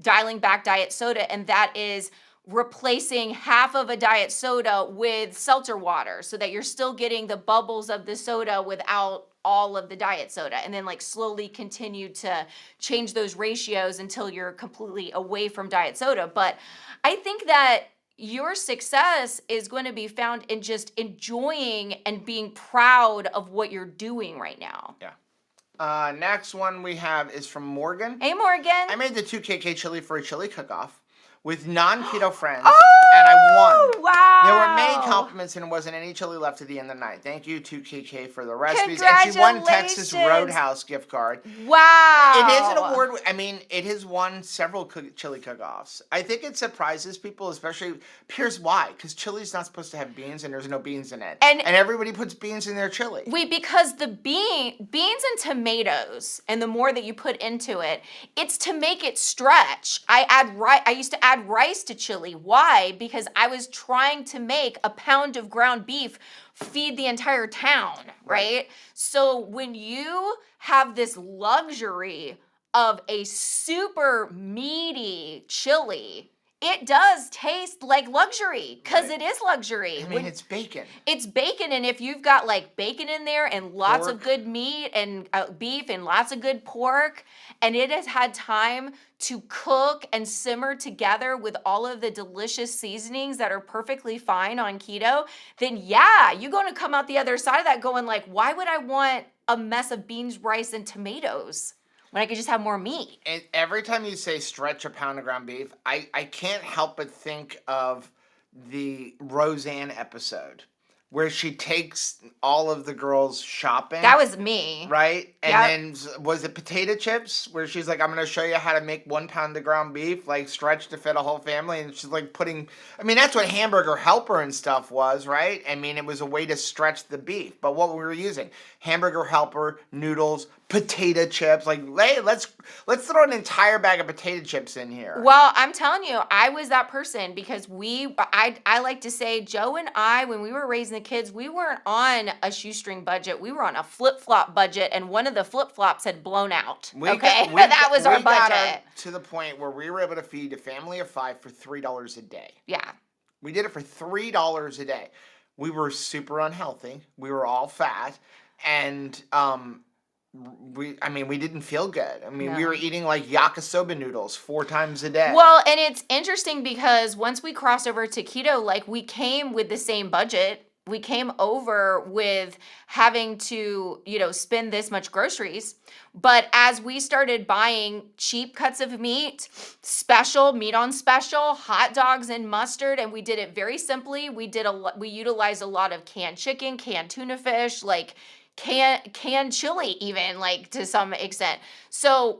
dialing back diet soda, and that is replacing half of a diet soda with seltzer water so that you're still getting the bubbles of the soda without all of the diet soda, and then like slowly continue to change those ratios until you're completely away from diet soda. But I think that your success is going to be found in just enjoying and being proud of what you're doing right now. Yeah. Next one we have is from Morgan. Hey, Morgan. I made the 2KK chili for a chili cook-off with non-keto friends, Oh, and I won. wow. There were many compliments, and there wasn't any chili left at the end of the night. Thank you, 2KK, for the recipes. And she won Texas Congratulations. Roadhouse gift card. Wow. It is an award. I mean, it has won several chili cook-offs. I think it surprises people, especially. Here's why. Because chili's not supposed to have beans, and there's no beans in it. And everybody puts beans in their chili. Because the beans and tomatoes, and the more that you put into it, it's to make it stretch. I used to add rice to chili. Why? Because I was trying to make a pound of ground beef feed the entire town, right? So when you have this luxury of a super meaty chili, it does taste like luxury, because it is luxury. I mean, it's bacon. It's bacon, and if you've got like bacon in there and lots of good meat and beef and lots of good pork, and it has had time to cook and simmer together with all of the delicious seasonings that are perfectly fine on keto, then yeah, you're going to come out the other side of that going like, why would I want a mess of beans, rice, and tomatoes when I could just have more meat? And every time you say stretch a pound of ground beef, I can't help but think of the Roseanne episode where she takes all of the girls shopping. That was me. Right? And then, was it potato chips? Where she's like, I'm going to show you how to make 1 pound of ground beef, like stretch to fit a whole family. And she's like putting, I mean, that's what Hamburger Helper and stuff was, right? I mean, it was a way to stretch the beef. But what we were using, Hamburger Helper, noodles, potato chips. Like, hey, let's throw an entire bag of potato chips in here. Well, I'm telling you, I was that person, because I like to say, Joe and I, when we were raising the kids, we weren't on a shoestring budget. We were on a flip-flop budget, and one of the flip-flops had blown out. That was our budget. To the point where we were able to feed a family of 5 for $3 a day. Yeah. We did it for $3 a day. We were super unhealthy. We were all fat, and we didn't feel good. I mean, we were eating like yakisoba noodles 4 times a day. Well, and it's interesting because once we crossed over to keto, like, we came with the same budget. We came over with having to, spend this much groceries. But as we started buying cheap cuts of meat, special meat on special, hot dogs and mustard, and we did it very simply. We utilized a lot of canned chicken, canned tuna fish, like canned chili, even, like, to some extent. So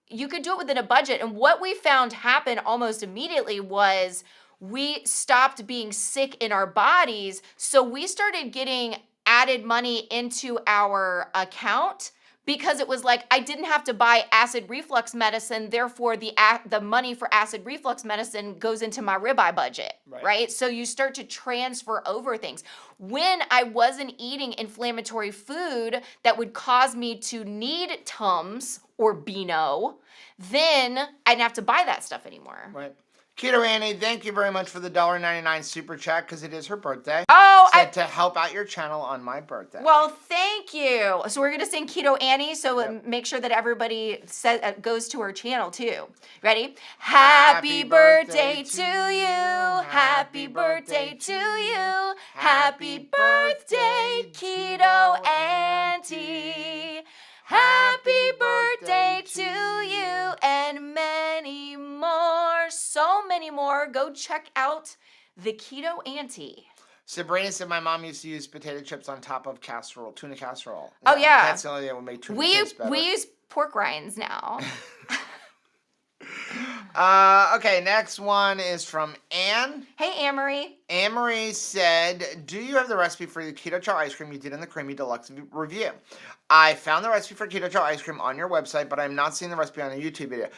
you could do it within a budget. And what we found happen almost immediately was we stopped being sick in our bodies. So we started getting added money into our account, because it was like, I didn't have to buy acid reflux medicine. Therefore, the money for acid reflux medicine goes into my ribeye budget, right? So you start to transfer over things. When I wasn't eating inflammatory food that would cause me to need Tums or Beano, then I didn't have to buy that stuff anymore. Right. Keto Annie, thank you very much for the $1.99 super chat, because it is her birthday. Oh, to help out your channel on my birthday. Well, thank you. So we're gonna sing Keto Annie. So make sure that everybody goes to her channel too. Ready? Happy birthday to you. Happy birthday to you. Happy birthday, Keto Auntie. Happy birthday to you, and many more, so many more. Go check out the Keto Auntie. Sabrina said my mom used to use potato chips on top of casserole, tuna casserole. Oh, yeah. That's the only thing that would make tuna taste better. We use pork rinds now. Okay, next one is from Anne. Hey, Anne-Marie. Anne-Marie said, do you have the recipe for the Keto Chow ice cream you did in the Creamy Deluxe review? I found the recipe for Keto Chow ice cream on your website, but I'm not seeing the recipe on a YouTube video.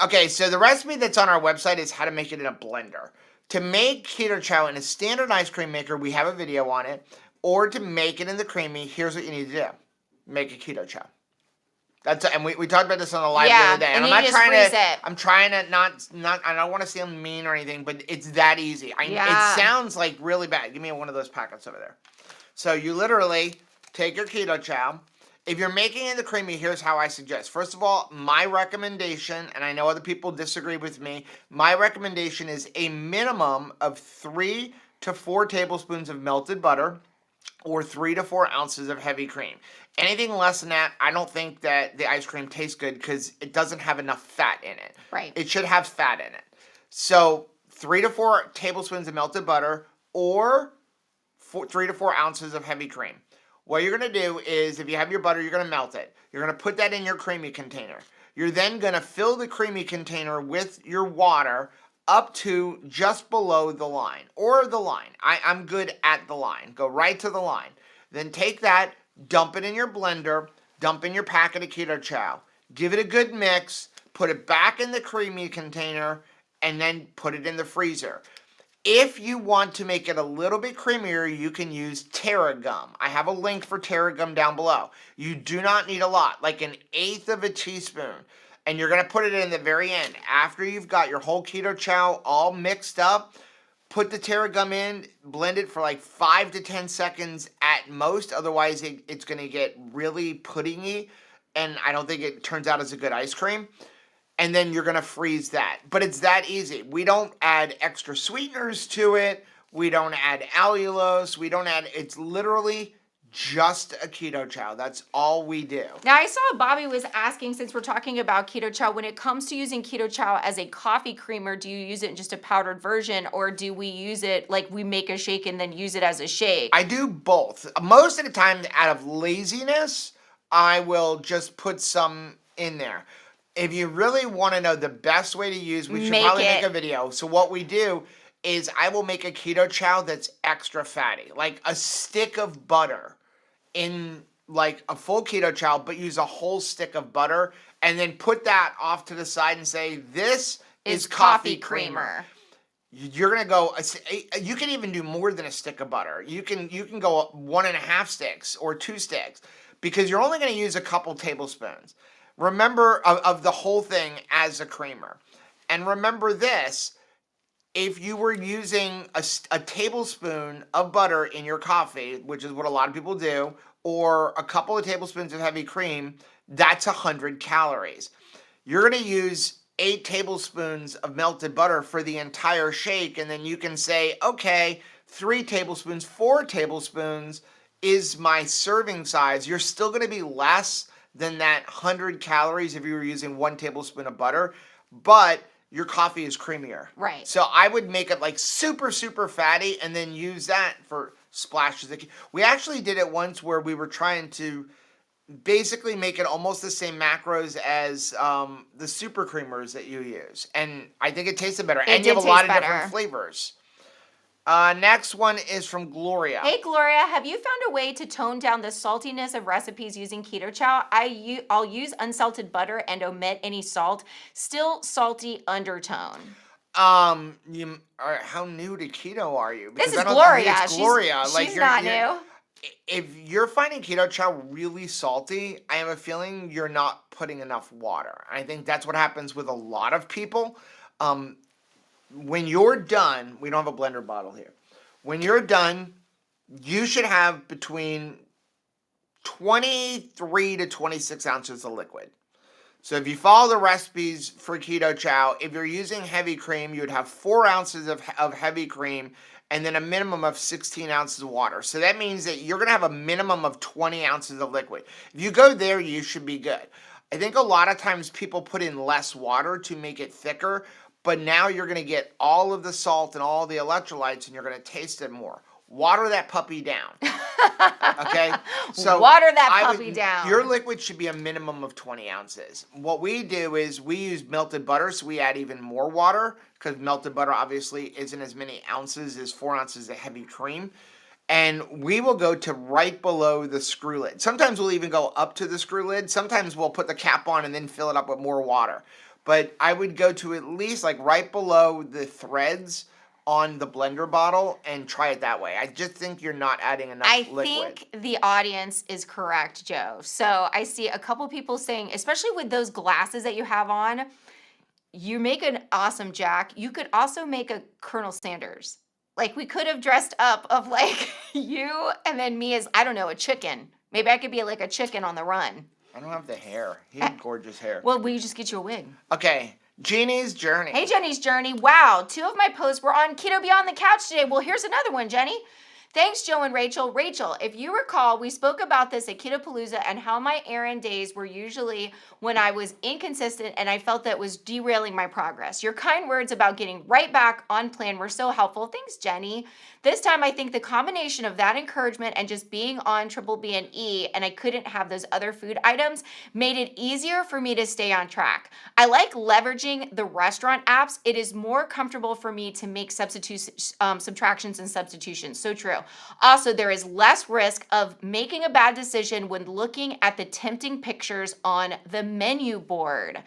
Okay, so the recipe that's on our website is how to make it in a blender. To make Keto Chow in a standard ice cream maker, we have a video on it. Or to make it in the Creamy, here's what you need to do. Make a Keto Chow. And we talked about this on the live Yeah, the other day. and I'm then not you just trying freeze to. it. I'm trying to not. I don't want to seem mean or anything, but it's that easy. Yeah. It sounds like really bad. Give me one of those packets over there. So you literally take your Keto Chow. If you're making it the creamy, here's how I suggest. First of all, my recommendation, and I know other people disagree with me, my recommendation is a minimum of 3 to 4 tablespoons of melted butter or 3 to 4 ounces of heavy cream. Anything less than that, I don't think that the ice cream tastes good because it doesn't have enough fat in it. Right. It should have fat in it. So 3 to 4 tablespoons of melted butter or 3 to 4 ounces of heavy cream. What you're going to do is, if you have your butter, you're going to melt it. You're going to put that in your creamy container. You're then going to fill the creamy container with your water up to just below the line, or the line. I'm good at the line. Go right to the line. Then take that, dump it in your blender, dump in your packet of Keto Chow. Give it a good mix, put it back in the creamy container, and then put it in the freezer. If you want to make it a little bit creamier, you can use Terragum. I have a link for Terragum down below. You do not need a lot, like 1/8 of a teaspoon. And you're going to put it in the very end. After you've got your whole Keto Chow all mixed up, put the Terragum in, blend it for like 5 to 10 seconds at most. Otherwise, it's going to get really puddingy, and I don't think it turns out as a good ice cream. And then you're going to freeze that. But it's that easy. We don't add extra sweeteners to it. We don't add allulose. It's literally just a Keto Chow. That's all we do. Now, I saw Bobby was asking, since we're talking about Keto Chow, when it comes to using Keto Chow as a coffee creamer, do you use it in just a powdered version, or do we use it like we make a shake and then use it as a shake? I do both. Most of the time, out of laziness, I will just put some in there. If you really want to know the best way to use, we should probably make a video. So what we do is I will make a Keto Chow that's extra fatty, like a stick of butter in like a full Keto Chow, but use a whole stick of butter and then put that off to the side and say, this is coffee creamer. You're going to go, you can even do more than a stick of butter. You can go 1.5 sticks or 2 sticks because you're only going to use a couple tablespoons. Remember of the whole thing as a creamer. And remember this, if you were using a tablespoon of butter in your coffee, which is what a lot of people do, or a couple of tablespoons of heavy cream, that's 100 calories. You're going to use 8 tablespoons of melted butter for the entire shake, and then you can say, okay, 3 tablespoons, 4 tablespoons is my serving size. You're still going to be less than that 100 calories if you were using 1 tablespoon of butter, but your coffee is creamier. Right. So I would make it like super, super fatty and then use that for splashes. We actually did it once where we were trying to basically make it almost the same macros as the super creamers that you use. And I think it tasted better. And you have a lot of different flavors. Next one is from Gloria. Hey, Gloria, have you found a way to tone down the saltiness of recipes using Keto Chow? I'll use unsalted butter and omit any salt. Still salty undertone. How new to keto are you? Because this is Gloria. It's Gloria. She's not new. If you're finding Keto Chow really salty, I have a feeling you're not putting enough water. I think that's what happens with a lot of people. When you're done, we don't have a blender bottle here. When you're done, you should have between 23 to 26 ounces of liquid. So if you follow the recipes for Keto Chow, if you're using heavy cream, you would have 4 ounces of heavy cream and then a minimum of 16 ounces of water. So that means that you're going to have a minimum of 20 ounces of liquid. If you go there, you should be good. I think a lot of times people put in less water to make it thicker, but now you're going to get all of the salt and all the electrolytes and you're going to taste it more. Water that puppy down. Okay? So water that puppy down. Your liquid should be a minimum of 20 ounces. What we do is we use melted butter, so we add even more water because melted butter obviously isn't as many ounces as 4 ounces of heavy cream. And we will go to right below the screw lid. Sometimes we'll even go up to the screw lid. Sometimes we'll put the cap on and then fill it up with more water. But I would go to at least like right below the threads on the blender bottle and try it that way. I just think you're not adding enough I liquid. think the audience is correct, Joe. So I see a couple people saying, especially with those glasses that you have on, you make an awesome Jack. You could also make a Colonel Sanders. Like we could have dressed up of like you and then me as, I don't know, a chicken. Maybe I could be like a chicken on the run. I don't have the hair. He had gorgeous hair. Well, we just get you a wig. Okay, Jeannie's Journey. Hey, Jenny's Journey. Wow, 2 of my posts were on Keto Beyond the Couch today. Well, here's another one, Jenny. Thanks, Joe and Rachel. Rachel, if you recall, we spoke about this at Ketopalooza and how my errand days were usually when I was inconsistent and I felt that was derailing my progress. Your kind words about getting right back on plan were so helpful. Thanks, Jenny. This time, I think the combination of that encouragement and just being on Triple B and E, and I couldn't have those other food items, made it easier for me to stay on track. I like leveraging the restaurant apps. It is more comfortable for me to make subtractions and substitutions. So true. Also, there is less risk of making a bad decision when looking at the tempting pictures on the menu board.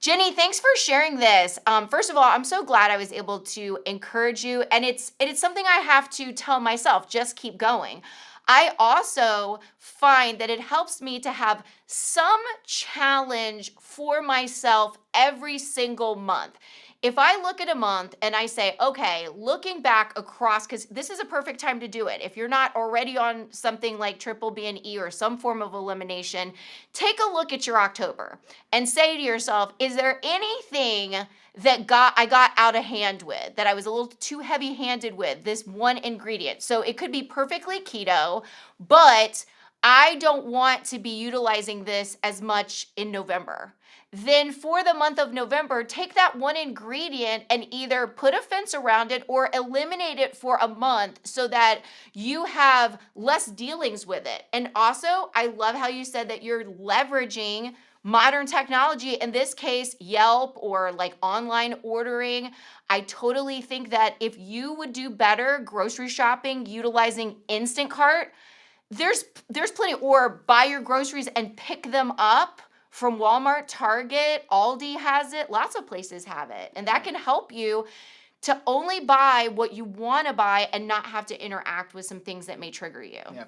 Jenny, thanks for sharing this. First of all, I'm so glad I was able to encourage you, and it's something I have to tell myself, just keep going. I also find that it helps me to have some challenge for myself every single month. If I look at a month and I say, okay, looking back across, because this is a perfect time to do it. If you're not already on something like Triple B and E or some form of elimination, take a look at your October and say to yourself, is there anything that I got out of hand with, that I was a little too heavy-handed with, this one ingredient? So it could be perfectly keto, but I don't want to be utilizing this as much in November. Then for the month of November, take that one ingredient and either put a fence around it or eliminate it for a month so that you have less dealings with it. And also, I love how you said that you're leveraging modern technology, in this case, Yelp or like online ordering. I totally think that if you would do better grocery shopping utilizing Instacart, there's plenty, or buy your groceries and pick them up from Walmart, Target, Aldi has it, lots of places have it. And that can help you to only buy what you want to buy and not have to interact with some things that may trigger you. Yeah.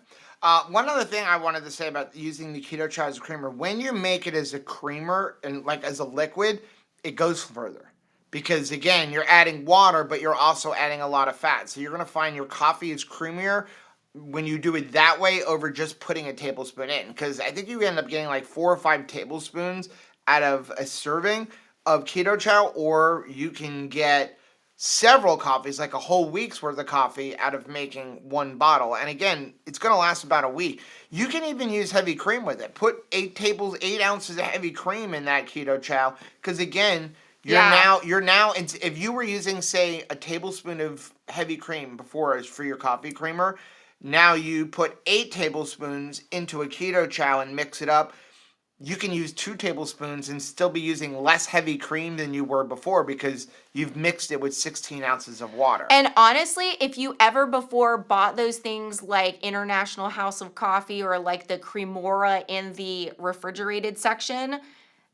One other thing I wanted to say about using the Keto Chow as a creamer, when you make it as a creamer and like as a liquid, it goes further. Because again, you're adding water, but you're also adding a lot of fat. So you're going to find your coffee is creamier when you do it that way over just putting a tablespoon in. Because I think you end up getting like 4 or 5 tablespoons out of a serving of Keto Chow, or you can get several coffees, like a whole week's worth of coffee out of making one bottle. And again, it's going to last about a week. You can even use heavy cream with it. Put 8 ounces of heavy cream in that Keto Chow. Because again, you're now, if you were using, say, a tablespoon of heavy cream before for your coffee creamer, now you put 8 tablespoons into a Keto Chow and mix it up. You can use 2 tablespoons and still be using less heavy cream than you were before because you've mixed it with 16 ounces of water. And honestly, if you ever before bought those things like International House of Coffee or like the Cremora in the refrigerated section,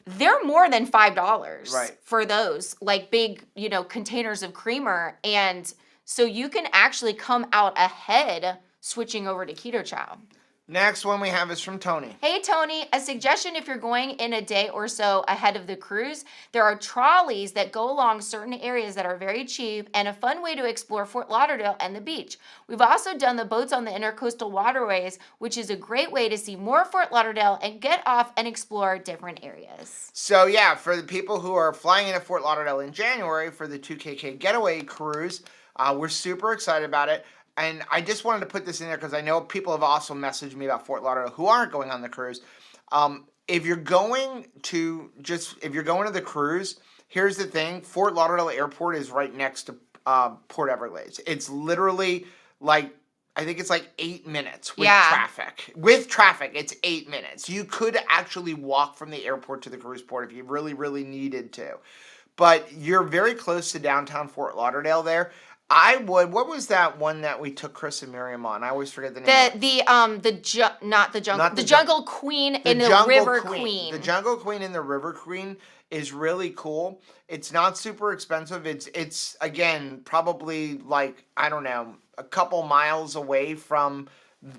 they're more than $5 for those, like big, containers of creamer. And so you can actually come out ahead switching over to Keto Chow. Next one we have is from Tony. Hey, Tony, a suggestion if you're going in a day or so ahead of the cruise, there are trolleys that go along certain areas that are very cheap and a fun way to explore Fort Lauderdale and the beach. We've also done the boats on the intercoastal waterways, which is a great way to see more Fort Lauderdale and get off and explore different areas. So yeah, for the people who are flying into Fort Lauderdale in January for the 2KK getaway cruise, we're super excited about it. And I just wanted to put this in there because I know people have also messaged me about Fort Lauderdale who aren't going on the cruise. If you're going to the cruise, here's the thing. Fort Lauderdale Airport is right next to Port Everglades. It's literally like, I think it's like 8 minutes with traffic. With traffic, it's 8 minutes. You could actually walk from the airport to the cruise port if you really, really needed to. But you're very close to downtown Fort Lauderdale there. I would. What was that one that we took Chris and Miriam on? I always forget the name. Not the jungle, Not the the Jungle Queen and the Jungle River Queen. The Jungle Queen and the River Queen is really cool. It's not super expensive. It's again probably like, I don't know, a couple miles away from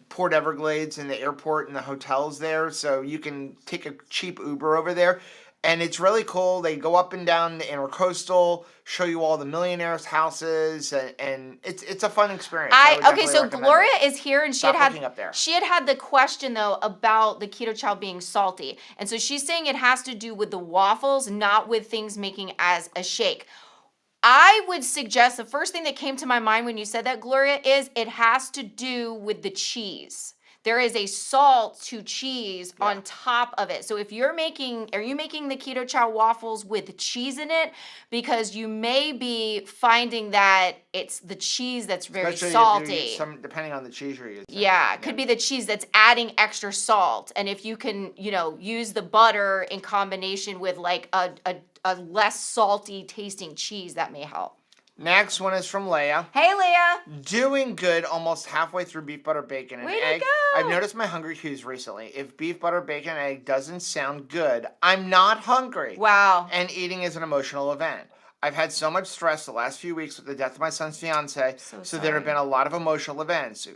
Port Everglades and the airport and the hotels there, so you can take a cheap Uber over there. And it's really cool. They go up and down the intercoastal, show you all the millionaires' houses, and it's a fun experience. I would Okay, definitely so recommend Gloria it. is here, and Stop looking up there. she had the question though about the Keto Chow being salty, and so she's saying it has to do with the waffles, not with things making as a shake. I would suggest the first thing that came to my mind when you said that, Gloria, is it has to do with the cheese. There is a salt to cheese on top of it. So if are you making the Keto Chow waffles with cheese in it? Because you may be finding that it's the cheese that's very salty. Depending on the cheese you're using. Yeah, it could be the cheese that's adding extra salt. And if you can, use the butter in combination with like a less salty tasting cheese, that may help. Next one is from Leah. Hey, Leah. Doing good, almost halfway through beef, butter, bacon, and Way to egg. go. I've noticed my hunger cues recently. If beef, butter, bacon, and egg doesn't sound good, I'm not hungry. Wow. And eating is an emotional event. I've had so much stress the last few weeks with the death of my son's fiance, so there have been a lot of emotional events.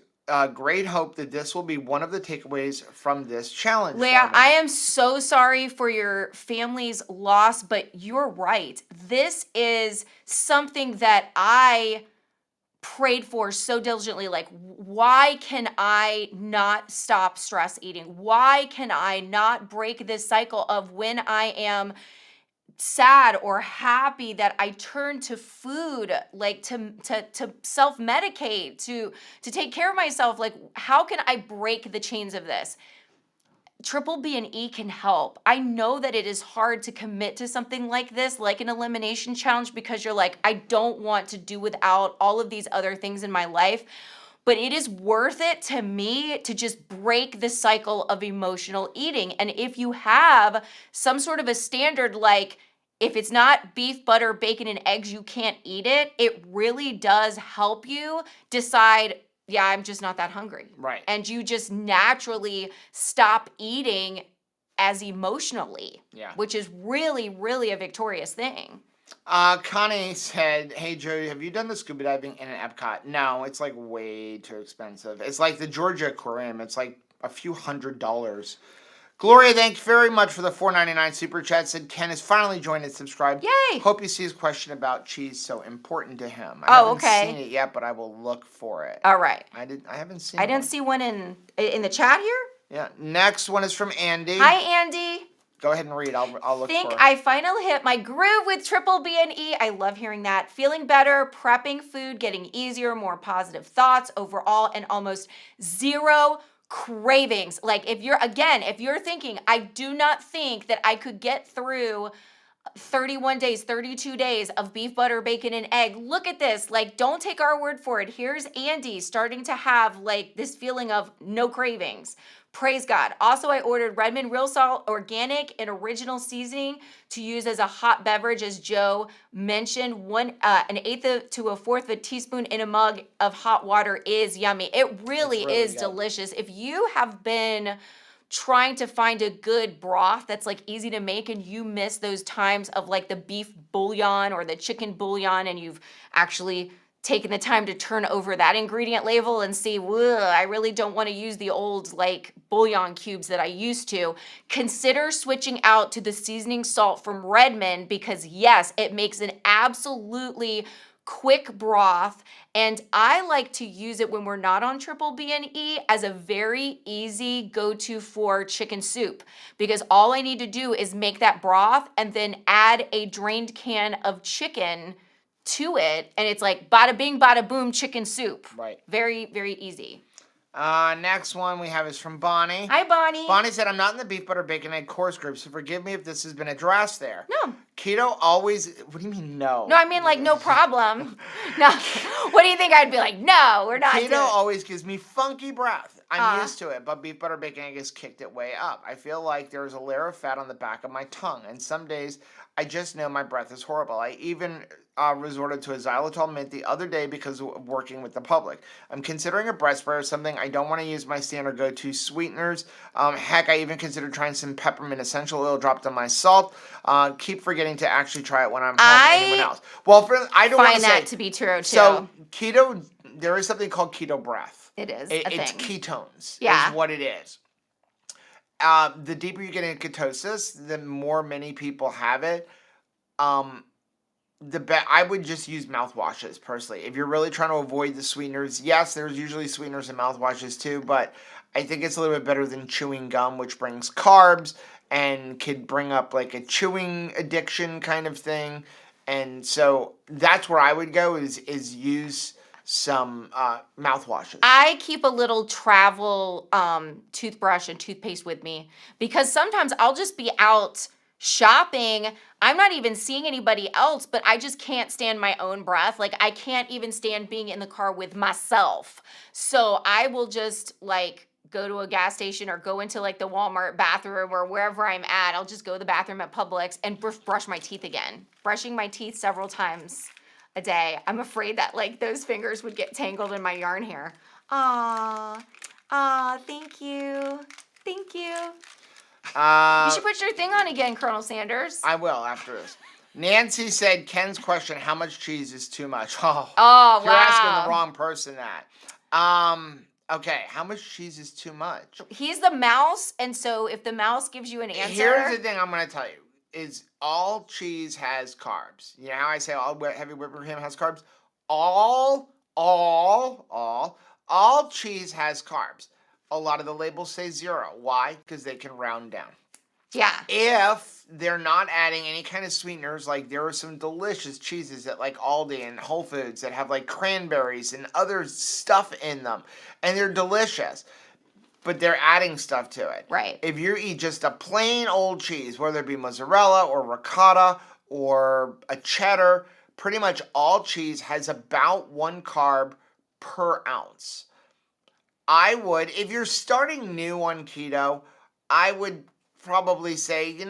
Great hope that this will be one of the takeaways from this challenge. Leah, I am so sorry for your family's loss, but you're right. This is something that I prayed for so diligently. Like, why can I not stop stress eating? Why can I not break this cycle of when I am sad or happy that I turn to food, like to self-medicate, to take care of myself? Like, how can I break the chains of this? Triple B and E can help. I know that it is hard to commit to something like this, like an elimination challenge, because you're like, I don't want to do without all of these other things in my life. But it is worth it to me to just break the cycle of emotional eating. And if you have some sort of a standard, like if it's not beef, butter, bacon, and eggs, you can't eat it, it really does help you decide, yeah, I'm just not that hungry. Right. And you just naturally stop eating as emotionally, which is really, really a victorious thing. Connie said, hey, Joe, have you done the scuba diving in an Epcot? No, it's like way too expensive. It's like the Georgia Aquarium. It's like a few $100s. Gloria, thank you very much for the $4.99 super chat. Said Ken has finally joined and subscribed. Yay! Hope you see his question about cheese so important to him. I haven't seen it yet, but I will look for it. All right. I haven't seen I didn't see one in the chat here? Yeah. Next one is from Andy. Hi, Andy. Go ahead and read. I'll look for it. I finally hit my groove with Triple B and E. I love hearing that. Feeling better, prepping food, getting easier, more positive thoughts overall, and almost zero cravings. Like if you're thinking, I do not think that I could get through 31 days, 32 days of beef, butter, bacon, and egg. Look at this. Like, don't take our word for it. Here's Andy starting to have like this feeling of no cravings. Praise God. Also, I ordered Redmond Real Salt Organic and Original Seasoning to use as a hot beverage, as Joe mentioned. An eighth to a fourth of a teaspoon in a mug of hot water is yummy. It really is good. Delicious. If you have been trying to find a good broth that's like easy to make and you miss those times of like the beef bouillon or the chicken bouillon, and you've actually taken the time to turn over that ingredient label and see, I really don't want to use the old like bouillon cubes that I used to, consider switching out to the seasoning salt from Redmond, because yes, it makes an absolutely quick broth, and I like to use it when we're not on Triple B and E as a very easy go-to for chicken soup, because all I need to do is make that broth and then add a drained can of chicken to it, and it's like bada bing, bada boom, chicken soup. Right. Very, very easy. Next one we have is from Bonnie. Hi, Bonnie. Bonnie said, I'm not in the beef, butter, bacon, egg course group, so forgive me if this has been addressed there. No. Keto always, what do you mean no? No, I mean like no problem. No. What do you think I'd be like, no, we're not Keto always gives me funky breath. I'm used to it, but beef butter bacon egg has kicked it way up. I feel like there's a layer of fat on the back of my tongue, and some days I just know my breath is horrible. I even resorted to a xylitol mint the other day because of working with the public. I'm considering a breath spray or something. I don't want to use my standard go-to sweeteners. Heck, I even considered trying some peppermint essential oil dropped on my salt. Keep forgetting to actually try it when I'm home. Anyone else? Well, I don't want Find to say that to be true too. so keto. There is something called keto breath. It is It's thing. ketones. Yeah. Is what it is. The deeper you get into ketosis, the more many people have it. I would just use mouthwashes personally. If you're really trying to avoid the sweeteners, yes, there's usually sweeteners in mouthwashes too, but I think it's a little bit better than chewing gum, which brings carbs and could bring up like a chewing addiction kind of thing. And so that's where I would go is use some mouthwashes. I keep a little travel toothbrush and toothpaste with me because sometimes I'll just be out shopping. I'm not even seeing anybody else, but I just can't stand my own breath. Like I can't even stand being in the car with myself. So I will just like go to a gas station or go into like the Walmart bathroom or wherever I'm at. I'll just go to the bathroom at Publix and brush my teeth again. Brushing my teeth several times a day. I'm afraid that like those fingers would get tangled in my yarn hair. Thank you. Thank you. You should put your thing on again, Colonel Sanders. I will after this. Nancy said Ken's question, how much cheese is too much? Oh, you're wow. asking the wrong person that. Okay, how much cheese is too much? He's the mouse, and so if the mouse gives you an answer. Here's the thing I'm going to tell you, is all cheese has carbs. You know how I say all heavy whipped cream has carbs? All cheese has carbs. A lot of the labels say 0. Why? Because they can round down. Yeah. If they're not adding any kind of sweeteners, like there are some delicious cheeses at like Aldi and Whole Foods that have like cranberries and other stuff in them, and they're delicious, but they're adding stuff to it. Right. If you eat just a plain old cheese, whether it be mozzarella or ricotta or a cheddar, pretty much all cheese has about 1 carb per ounce. I would, if you're starting new on keto, I would probably say, 2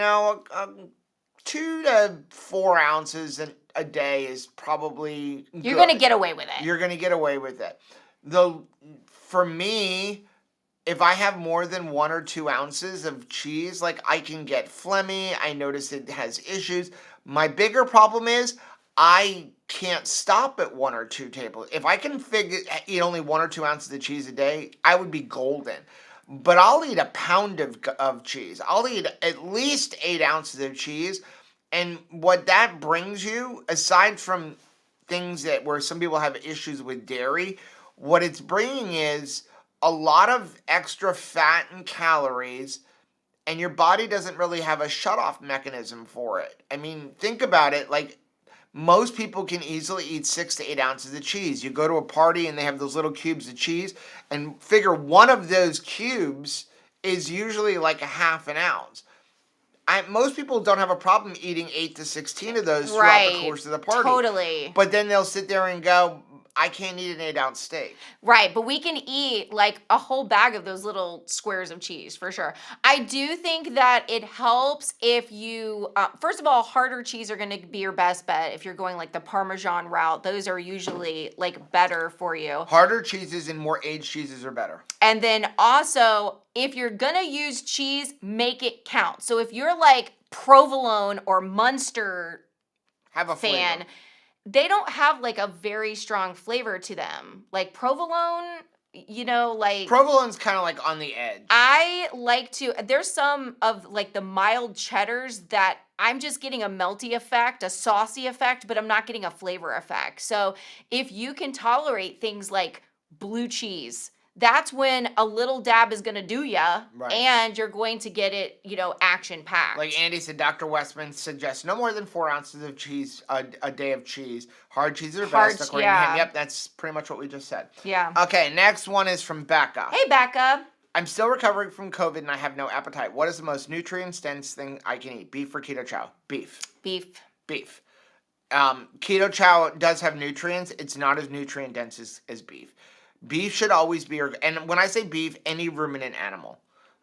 to 4 ounces a day is probably good. You're going to get away with it. You're going to get away with it. For me, if I have more than 1 or 2 ounces of cheese, like I can get phlegmy. I notice it has issues. My bigger problem is I can't stop at 1 or 2 tables. If I can eat only 1 or 2 ounces of cheese a day, I would be golden. But I'll eat a pound of cheese. I'll eat at least 8 ounces of cheese. And what that brings you, aside from things where some people have issues with dairy, what it's bringing is a lot of extra fat and calories, and your body doesn't really have a shutoff mechanism for it. I mean, think about it. Like, most people can easily eat 6 to 8 ounces of cheese. You go to a party and they have those little cubes of cheese, and figure one of those cubes is usually like a half an ounce. Most people don't have a problem eating 8 to 16 of those throughout the course of the party. Totally. But then they'll sit there and go, I can't eat an 8-ounce steak. Right, but we can eat like a whole bag of those little squares of cheese for sure. I do think that it helps if you, first of all, harder cheese are going to be your best bet if you're going like the Parmesan route. Those are usually like better for you. Harder cheeses and more aged cheeses are better. And then also, if you're going to use cheese, make it count. So if you're like provolone or Munster Have a fan, flavor. they don't have like a very strong flavor to them. Like provolone, like Provolone's kind of like on the edge. I like to, there's some of like the mild cheddars that I'm just getting a melty effect, a saucy effect, but I'm not getting a flavor effect. So if you can tolerate things like blue cheese, that's when a little dab is going to do ya, Right. and you're going to get it, action-packed. Like Andy said, Dr. Westman suggests no more than 4 ounces of cheese a day of cheese. Hard cheeses are best, according to him. Yep, that's pretty much what we just said. Yeah. Okay, next one is from Becca. Hey, Becca. I'm still recovering from COVID and I have no appetite. What is the most nutrient-dense thing I can eat? Beef or Keto Chow? Beef. Beef. Keto Chow does have nutrients. It's not as nutrient-dense as beef. Beef should always be your, and when I say beef, any ruminant animal,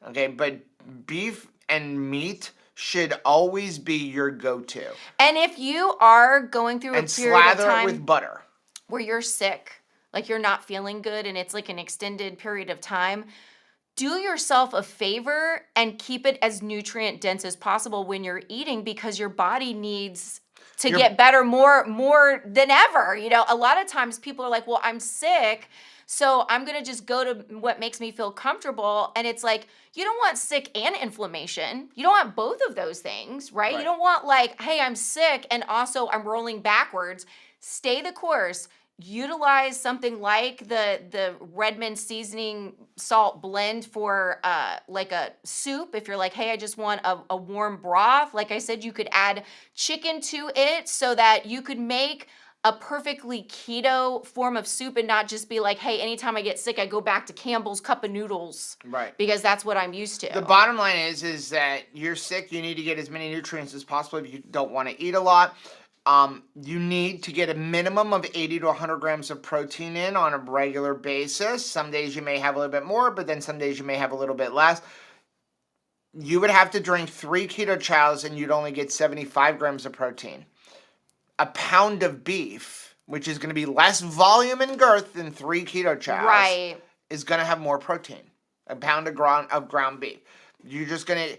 okay, but beef and meat should always be your go-to. And if you are going through a And period of slather it time with butter. where you're sick, like you're not feeling good and it's like an extended period of time, do yourself a favor and keep it as nutrient dense as possible when you're eating, because your body needs to get better more than ever. You know, a lot of times people are like, well, I'm sick, so I'm going to just go to what makes me feel comfortable. And it's like, you don't want sick and inflammation. You don't want both of those things, right? You don't want like, hey, I'm sick and also I'm rolling backwards. Stay the course. Utilize something like the Redmond seasoning salt blend for like a soup. If you're like, hey, I just want a warm broth. Like I said, you could add chicken to it so that you could make a perfectly keto form of soup and not just be like, hey, anytime I get sick, I go back to Campbell's cup of noodles. Right. Because that's what I'm used to. The bottom line is that you're sick, you need to get as many nutrients as possible if you don't want to eat a lot. You need to get a minimum of 80 to 100 grams of protein in on a regular basis. Some days you may have a little bit more, but then some days you may have a little bit less. You would have to drink 3 Keto Chows and you'd only get 75 grams of protein. A pound of beef, which is going to be less volume and girth than 3 Keto Chows, is going to have more protein. A pound of ground beef. You're just going to...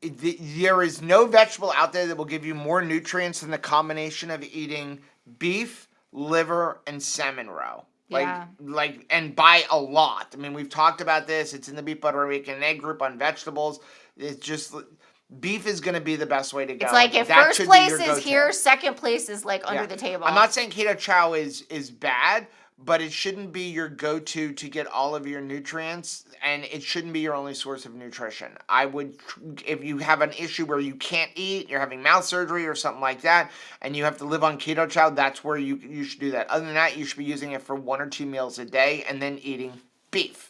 There is no vegetable out there that will give you more nutrients than the combination of eating beef, liver, and salmon roe. And by a lot. I mean, we've talked about this. It's in the Beef Butter Week and Egg group on vegetables. It's just... Beef is going to be the best way to go. It's like if first place is here, second place is like under the table. I'm not saying Keto Chow is bad, but it shouldn't be your go-to to get all of your nutrients, and it shouldn't be your only source of nutrition. I would, if you have an issue where you can't eat, you're having mouth surgery or something like that, and you have to live on Keto Chow, that's where you should do that. Other than that, you should be using it for 1 or 2 meals a day and then eating beef.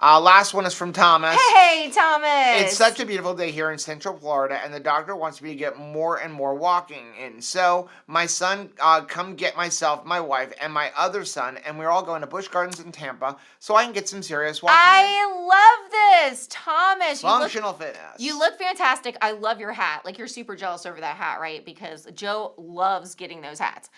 Last one is from Thomas. Hey, Thomas. It's such a beautiful day here in Central Florida, and the doctor wants me to get more and more walking in. So my son, come get myself, my wife, and my other son, and we're all going to Busch Gardens in Tampa so I can get some serious walking in. I love this, Thomas. Functional fitness. You look fantastic. I love your hat. Like, you're super jealous over that hat, right? Because Joe loves getting those hats.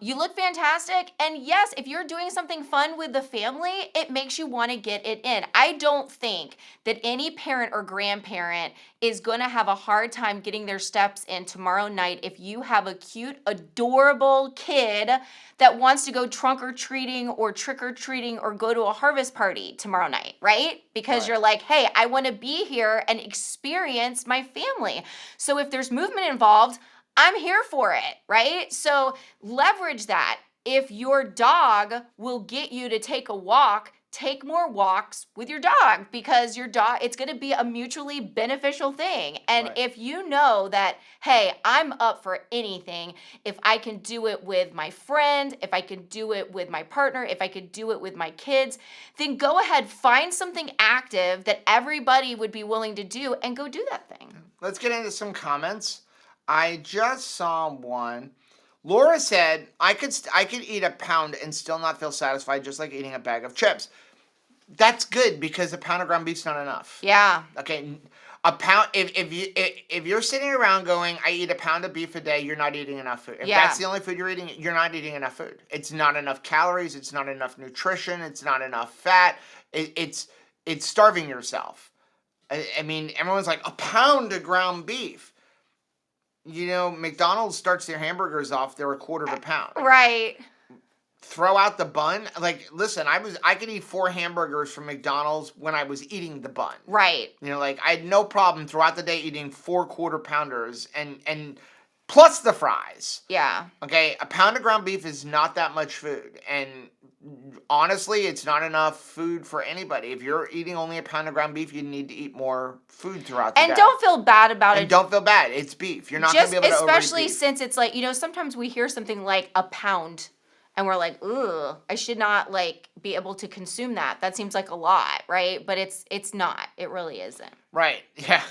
You look fantastic. And yes, if you're doing something fun with the family, it makes you want to get it in. I don't think that any parent or grandparent is going to have a hard time getting their steps in tomorrow night if you have a cute, adorable kid that wants to go trunk or treating or trick or treating or go to a harvest party tomorrow night, right? Because you're like, hey, I want to be here and experience my family. So if there's movement involved, I'm here for it, right? So leverage that. If your dog will get you to take a walk, take more walks with your dog, because your dog, it's going to be a mutually beneficial thing. And if you know that, hey, I'm up for anything, if I can do it with my friend, if I can do it with my partner, if I could do it with my kids, then go ahead, find something active that everybody would be willing to do and go do that thing. Let's get into some comments. I just saw one. Laura said, I could eat a pound and still not feel satisfied, just like eating a bag of chips. That's good, because a pound of ground beef's not enough. Yeah. Okay, a pound. If you're sitting around going, I eat a pound of beef a day, you're not eating enough food. If that's the only food you're eating, you're not eating enough food. It's not enough calories. It's not enough nutrition. It's not enough fat. It's starving yourself. I mean, everyone's like, a pound of ground beef. You know, McDonald's starts their hamburgers off, they're a quarter of a pound. Right. Throw out the bun. Like, listen, I could eat 4 hamburgers from McDonald's when I was eating the bun. Right. You know, like, I had no problem throughout the day eating 4 quarter pounders and plus the fries. Yeah. Okay, a pound of ground beef is not that much food, and honestly, it's not enough food for anybody. If you're eating only a pound of ground beef, you need to eat more food throughout the day. And don't feel bad about it. And don't feel bad. It's beef. You're not going to be able to overeat beef. Especially since it's like, you know, sometimes we hear something like a pound and we're like, ugh, I should not like be able to consume that. That seems like a lot, right? But it's not. It really isn't. Right. Yeah.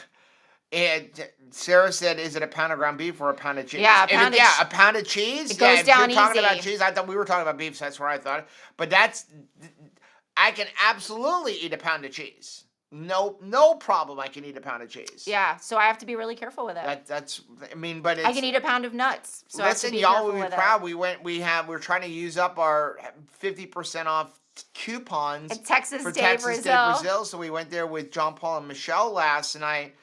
And Sarah said, "Is it a pound of ground beef or a pound of cheese?" Yeah, a pound of cheese. It goes if down you're talking about easy. cheese, I thought we were talking about beef, so that's where I thought. But I can absolutely eat a pound of cheese. No problem. I can eat a pound of cheese. Yeah, so I have to be really careful with it. But it's. I can eat a pound of nuts, so I have to Listen, be y'all careful will be with proud. it. We're trying to use up our 50% off coupons And Texas for Day Texas Day Brazil. Brazil. So we went there with John Paul and Michelle last night.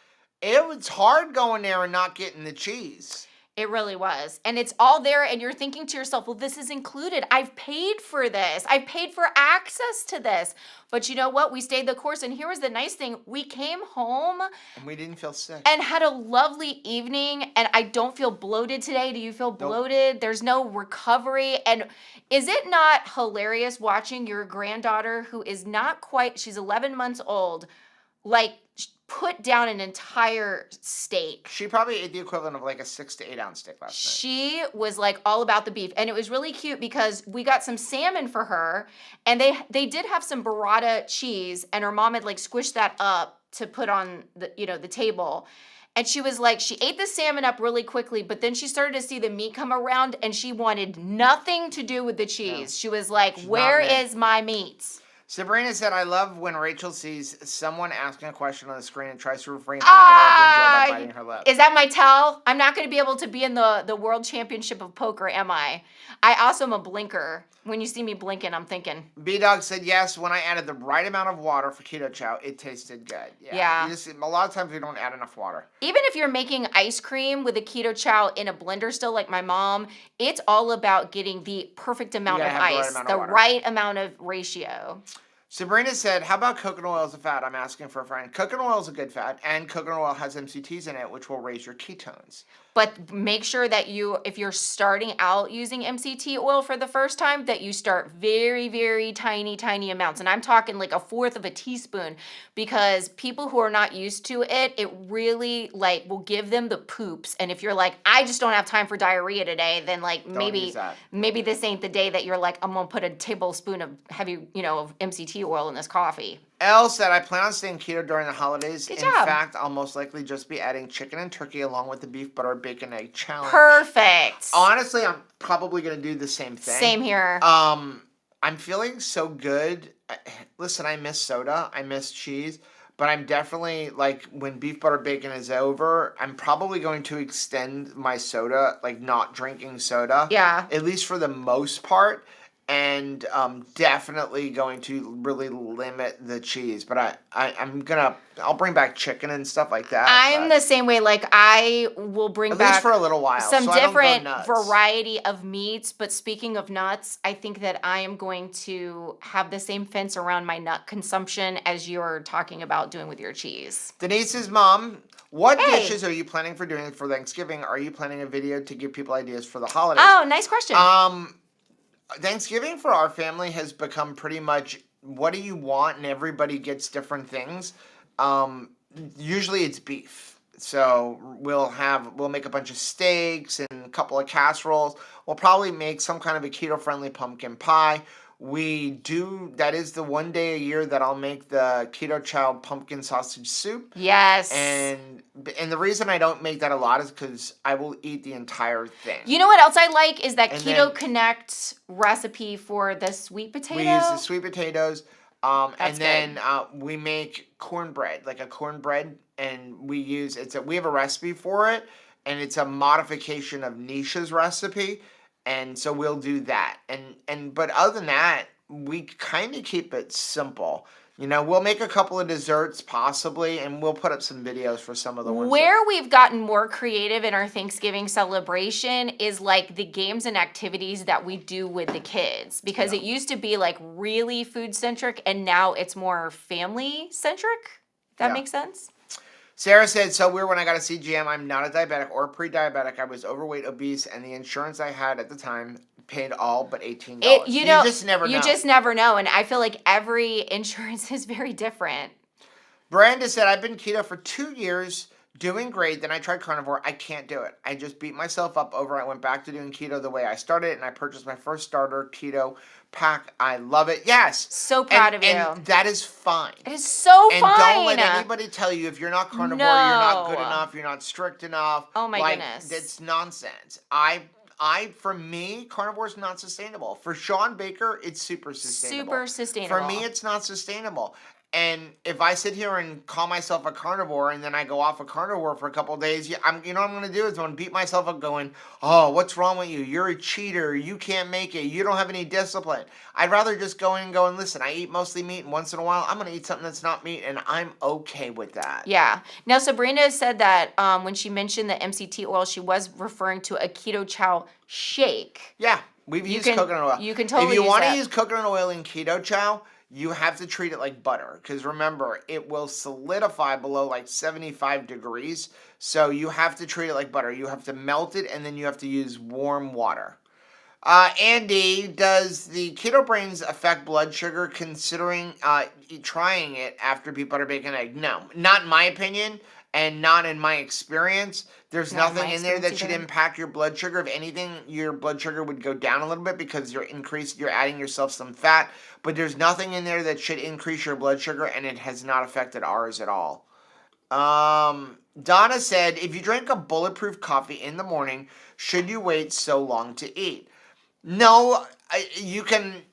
It was hard going there and not getting the cheese. It really was. And it's all there, and you're thinking to yourself, well, this is included. I've paid for this. I've paid for access to this. But you know what? We stayed the course, and here was the nice thing. We came home and we didn't feel sick. And had a lovely evening, and I don't feel bloated today. Do you feel bloated? Nope. There's no recovery. And is it not hilarious watching your granddaughter, who is not quite, she's 11 months old, like put down an entire steak? She probably ate the equivalent of like a 6 to 8 ounce steak last night. She was like all about the beef, and it was really cute because we got some salmon for her, and they did have some burrata cheese, and her mom had like squished that up to put on the table. And she was like, she ate the salmon up really quickly, but then she started to see the meat come around, and she wanted nothing to do with the cheese. No. She was like, where is my meat? Sabrina said, "I love when Rachel sees someone asking a question on the screen and tries to refrain from interrupting Joe by biting her lip." Is that my tell? I'm not going to be able to be in the World Championship of Poker, am I? I also am a blinker. When you see me blinking, I'm thinking. B-Dog said, "Yes, when I added the right amount of water for Keto Chow, it tasted good." Yeah. A lot of times we don't add enough water. Even if you're making ice cream with a Keto Chow in a blender still, like my mom, it's all about getting the perfect amount of ice, the right amount of ratio. Sabrina said, "How about coconut oil as a fat?" I'm asking for a friend. Coconut oil is a good fat, and coconut oil has MCTs in it, which will raise your ketones. But make sure that if you're starting out using MCT oil for the first time, that you start very, very tiny amounts. And I'm talking like 1/4 of a teaspoon, because people who are not used to it, it really will give them the poops. And if you're like, I just don't have time for diarrhea today, then maybe this ain't the day that you're like, I'm gonna put a tablespoon of heavy, of MCT oil in this coffee. Elle said, "I plan on staying keto during the holidays. Good In job. fact, I'll most likely just be adding chicken and turkey along with the beef, butter, bacon, egg challenge." Perfect. Honestly, I'm probably going to do the same thing. Same here. I'm feeling so good. Listen, I miss soda. I miss cheese. But I'm definitely, when beef, butter, bacon is over, I'm probably going to extend my soda, not drinking soda. Yeah. At least for the most part. And definitely going to really limit the cheese. But I'll bring back chicken and stuff like that. I'm the same way. I will bring back, at least for a little while, some so different I don't go nuts. variety of meats. But speaking of nuts, I think that I am going to have the same fence around my nut consumption as you're talking about doing with your cheese. Denise's mom, what dishes are you planning for doing for Thanksgiving? Are you planning a video to give people ideas for the holidays? Oh, nice question. Thanksgiving for our family has become pretty much, what do you want? And everybody gets different things. Usually it's beef. So we'll make a bunch of steaks and a couple of casseroles. We'll probably make some kind of a keto-friendly pumpkin pie. That is the one day a year that I'll make the Keto Chow pumpkin sausage soup. Yes. And the reason I don't make that a lot is because I will eat the entire thing. You know what else I like is that Keto Connect recipe for the sweet potato. We use the sweet potatoes. We make cornbread, like a cornbread, and we have a recipe for it, and it's a modification of Nisha's recipe. And so we'll do that. But other than that, we kind of keep it simple. We'll make a couple of desserts possibly, and we'll put up some videos for some of the ones. Where we've gotten more creative in our Thanksgiving celebration is the games and activities that we do with the kids. Because it used to be really food centric, and now it's more family centric. That makes sense? Sarah said, "So weird when I got a CGM. I'm not a diabetic or pre-diabetic. I was overweight, obese, and the insurance I had at the time paid all but $18. You just never know. You just never know, and I feel like every insurance is very different." Brenda said, "I've been keto for 2 years. doing great. Then I tried carnivore. I can't do it. I just beat myself up over it. I went back to doing keto the way I started, and I purchased my first starter keto pack. I love it. Yes. So proud of you. And that is fine. It is so And fine. don't let anybody tell you if you're not carnivore, you're not good enough, you're not strict enough. Oh my like, goodness. It's nonsense. For me, carnivore is not sustainable. For Sean Baker, it's super sustainable. Super sustainable. For me, it's not sustainable. And if I sit here and call myself a carnivore and then I go off a carnivore for a couple of days, you know what I'm going to do is I'm going to beat myself up going, oh, what's wrong with you? You're a cheater. You can't make it. You don't have any discipline. I'd rather just go in and go and listen, I eat mostly meat, and once in a while I'm going to eat something that's not meat, and I'm okay with that. Yeah. Now, Sabrina said that when she mentioned the MCT oil, she was referring to a Keto Chow shake. Yeah, we've used coconut oil. You can totally If you want to that. use coconut oil in Keto Chow, you have to treat it like butter, because remember, it will solidify below like 75 degrees. So you have to treat it like butter. You have to melt it, and then you have to use warm water. Andy, does the keto brains affect blood sugar considering trying it after beef, butter, bacon, egg? No, not in my opinion, and not in my experience. There's nothing in there that should impact your blood sugar. If anything, your blood sugar would go down a little bit because you're adding yourself some fat. But there's nothing in there that should increase your blood sugar, and it has not affected ours at all. Donna said, if you drink a bulletproof coffee in the morning, should you wait so long to eat? No, you can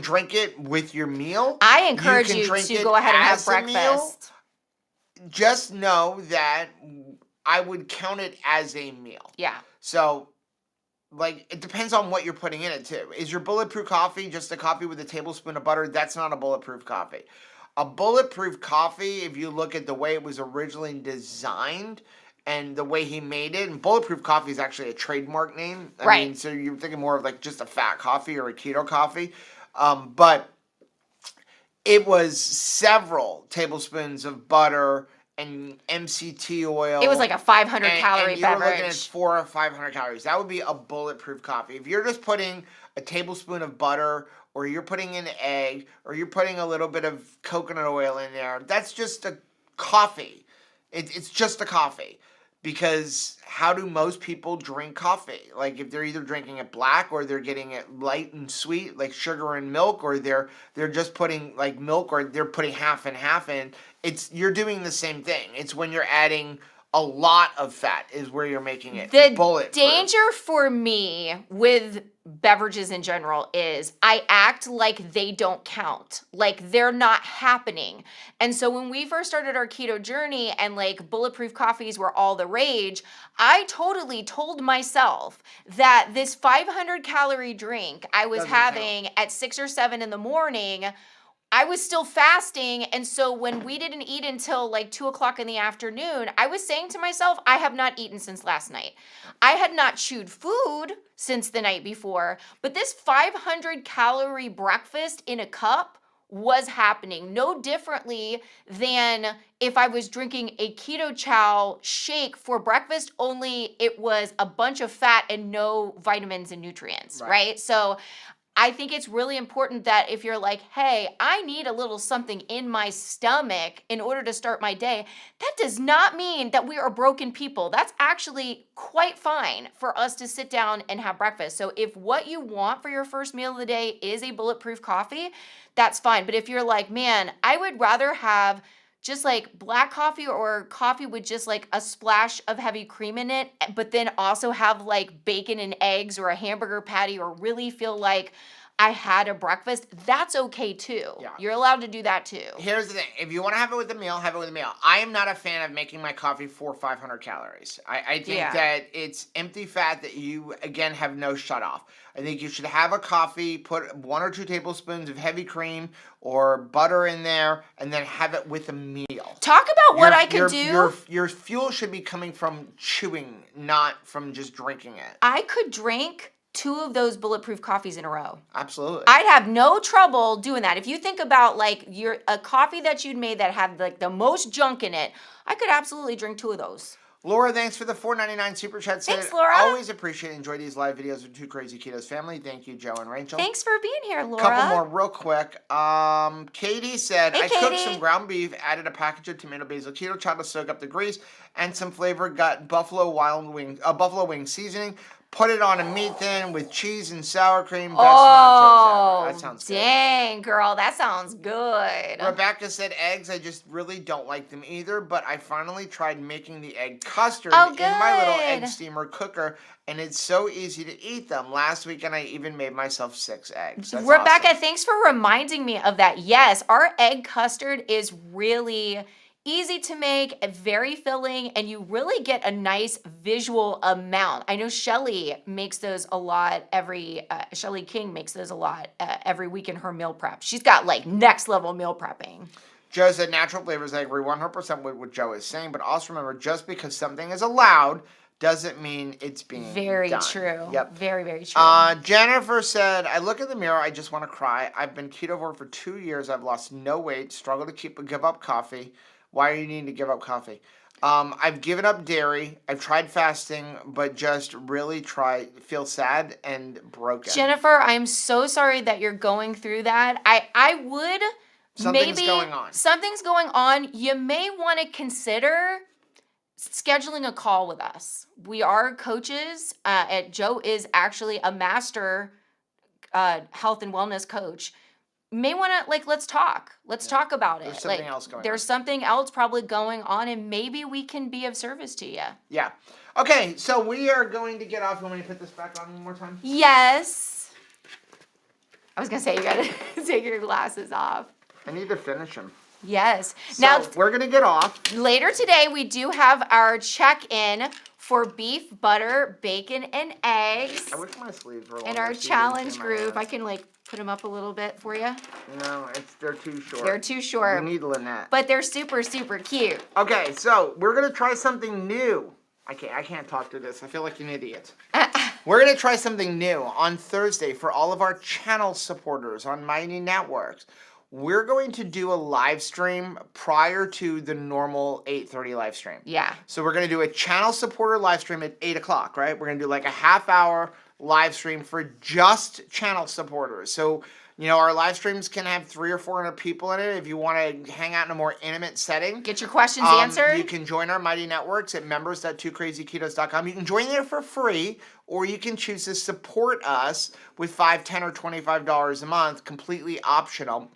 drink it with your meal. I encourage you to go ahead and have breakfast. Just know that I would count it as a meal. Yeah. So, like, it depends on what you're putting in it, too. Is your bulletproof coffee just a coffee with a tablespoon of butter? That's not a bulletproof coffee. A bulletproof coffee, if you look at the way it was originally designed and the way he made it, and bulletproof coffee is actually a trademark name. I mean, so you're thinking more of like just a fat coffee or a keto coffee. But it was several tablespoons of butter and MCT oil. It was like a 500 calorie and beverage. You're looking at 400 or 500 calories. That would be a bulletproof coffee. If you're just putting a tablespoon of butter, or you're putting an egg, or you're putting a little bit of coconut oil in there, that's just a coffee. It's just a coffee. Because how do most people drink coffee? Like, if they're either drinking it black, or they're getting it light and sweet, like sugar and milk, or they're just putting like milk, or they're putting half and half in. You're doing the same thing. It's when you're adding a lot of fat is where you're making it bulletproof. The danger for me with beverages in general is I act like they don't count, like they're not happening. And so when we first started our keto journey and like bulletproof coffees were all the rage, I totally told myself that this 500 calorie drink I was having at 6 or 7 in the morning, I was still fasting. And so when we didn't eat until like 2 o'clock in the afternoon, I was saying to myself, I have not eaten since last night. I had not chewed food since the night before, but this 500 calorie breakfast in a cup was happening no differently than if I was drinking a Keto Chow shake for breakfast, only it was a bunch of fat and no vitamins and nutrients, right? So I think it's really important that if you're like, hey, I need a little something in my stomach in order to start my day, that does not mean that we are broken people. That's actually quite fine for us to sit down and have breakfast. So if what you want for your first meal of the day is a bulletproof coffee, that's fine. But if you're like, man, I would rather have just like black coffee or coffee with just like a splash of heavy cream in it, but then also have like bacon and eggs or a hamburger patty, or really feel like I had a breakfast, that's okay too. Yeah. You're allowed to do that too. Here's the thing. If you want to have it with a meal, have it with a meal. I am not a fan of making my coffee 400 or 500 calories. I think that it's empty fat that you, again, have no shut off. I think you should have a coffee, put 1 or 2 tablespoons of heavy cream or butter in there, and then have it with a meal. Talk about what I could do. Your fuel should be coming from chewing, not from just drinking it. I could drink 2 of those bulletproof coffees in a row. Absolutely. I'd have no trouble doing that. If you think about like a coffee that you'd made that had like the most junk in it, I could absolutely drink 2 of those. Laura, thanks for the $4.99 super chat. Thanks, Laura. Always appreciate and enjoy these live videos with 2 Crazy Ketos family. Thank you, Joe and Rachel. Thanks for being here, Laura. Couple more real quick. Katie said, Hey, I cooked some ground beef, added a package of tomato basil keto chow to soak up the grease, and some flavored gut buffalo wing seasoning. Put it on a meat thin with cheese and sour cream. Best nachos ever. That sounds good. Dang, girl, that sounds good. Rebecca said eggs. I just really don't like them either, but I finally tried making the egg custard Oh, in my little egg good. steamer cooker, and it's so easy to eat them. Last weekend, I even made myself 6 eggs. That's Rebecca, awesome. thanks for reminding me of that. Yes, our egg custard is really easy to make, very filling, and you really get a nice visual amount. I know Shelly makes those a lot Shelly King makes those a lot every week in her meal prep. She's got like next level meal prepping. Joe said natural flavors. I agree 100% with what Joe is saying, but also remember, just because something is allowed doesn't mean it's being Very done. true. Yep. Very, very true. Jennifer said, I look in the mirror, I just want to cry. I've been ketovore for 2 years. I've lost no weight, struggle to give up coffee. Why are you needing to give up coffee? I've given up dairy. I've tried fasting, but just really feel sad and broken. Jennifer, I'm so sorry that you're going through that. I would Something's going on. Something's going on. You may want to consider scheduling a call with us. We are coaches. Joe is actually a master health and wellness coach. May want to let's talk. Let's talk about it. There's something else going on. There's something else probably going on, and maybe we can be of service to you. Yeah. Okay, so we are going to get off. You want me to put this back on one more time? Yes. I was gonna say you gotta take your glasses off. I need to finish them. Yes. So Now we're gonna get off. later today we do have our check-in for beef, butter, bacon, and eggs. I wish my sleeves were longer. In our so you challenge didn't see my group, I hands. can put them up a little bit for you. No, they're too short. They're too short, We need Lynette. but they're super, super cute. Okay, so we're gonna try something new. I can't talk to this. I feel like an idiot. We're gonna try something new on Thursday for all of our channel supporters on Mighty Networks. We're going to do a live stream prior to the normal 8:30 live stream. Yeah. So we're going to do a channel supporter live stream at 8 o'clock, right? We're going to do like a half-hour live stream for just channel supporters. So, our live streams can have 300 or 400 people in it. If you want to hang out in a more intimate setting. Get your questions answered. You can join our Mighty Networks at members.2krazyketos.com. You can join there for free, or you can choose to support us with $5, $10, or $25 a month, completely optional.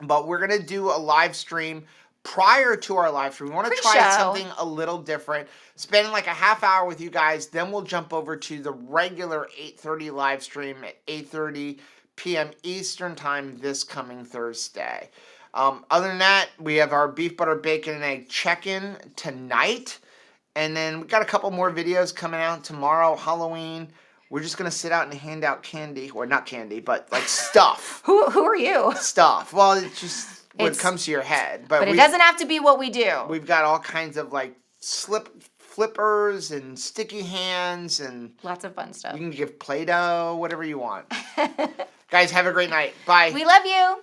But we're going to do a live stream prior to our live stream. We want to try Pre-show. something a little different. Spend like a half hour with you guys. Then we'll jump over to the regular 8:30 live stream at 8:30 p.m. Eastern time this coming Thursday. Other than that, we have our beef, butter, bacon, and egg check-in tonight. And then we got a couple more videos coming out tomorrow, Halloween. We're just going to sit out and hand out candy. Or not candy, but stuff. Who are you? Stuff. Well, it's just what comes to your head. But it doesn't have to be what we do. We've got all kinds of flippers and sticky hands and Lots of fun stuff. you can give Play-Doh, whatever you want. Guys, have a great night. Bye. We love you.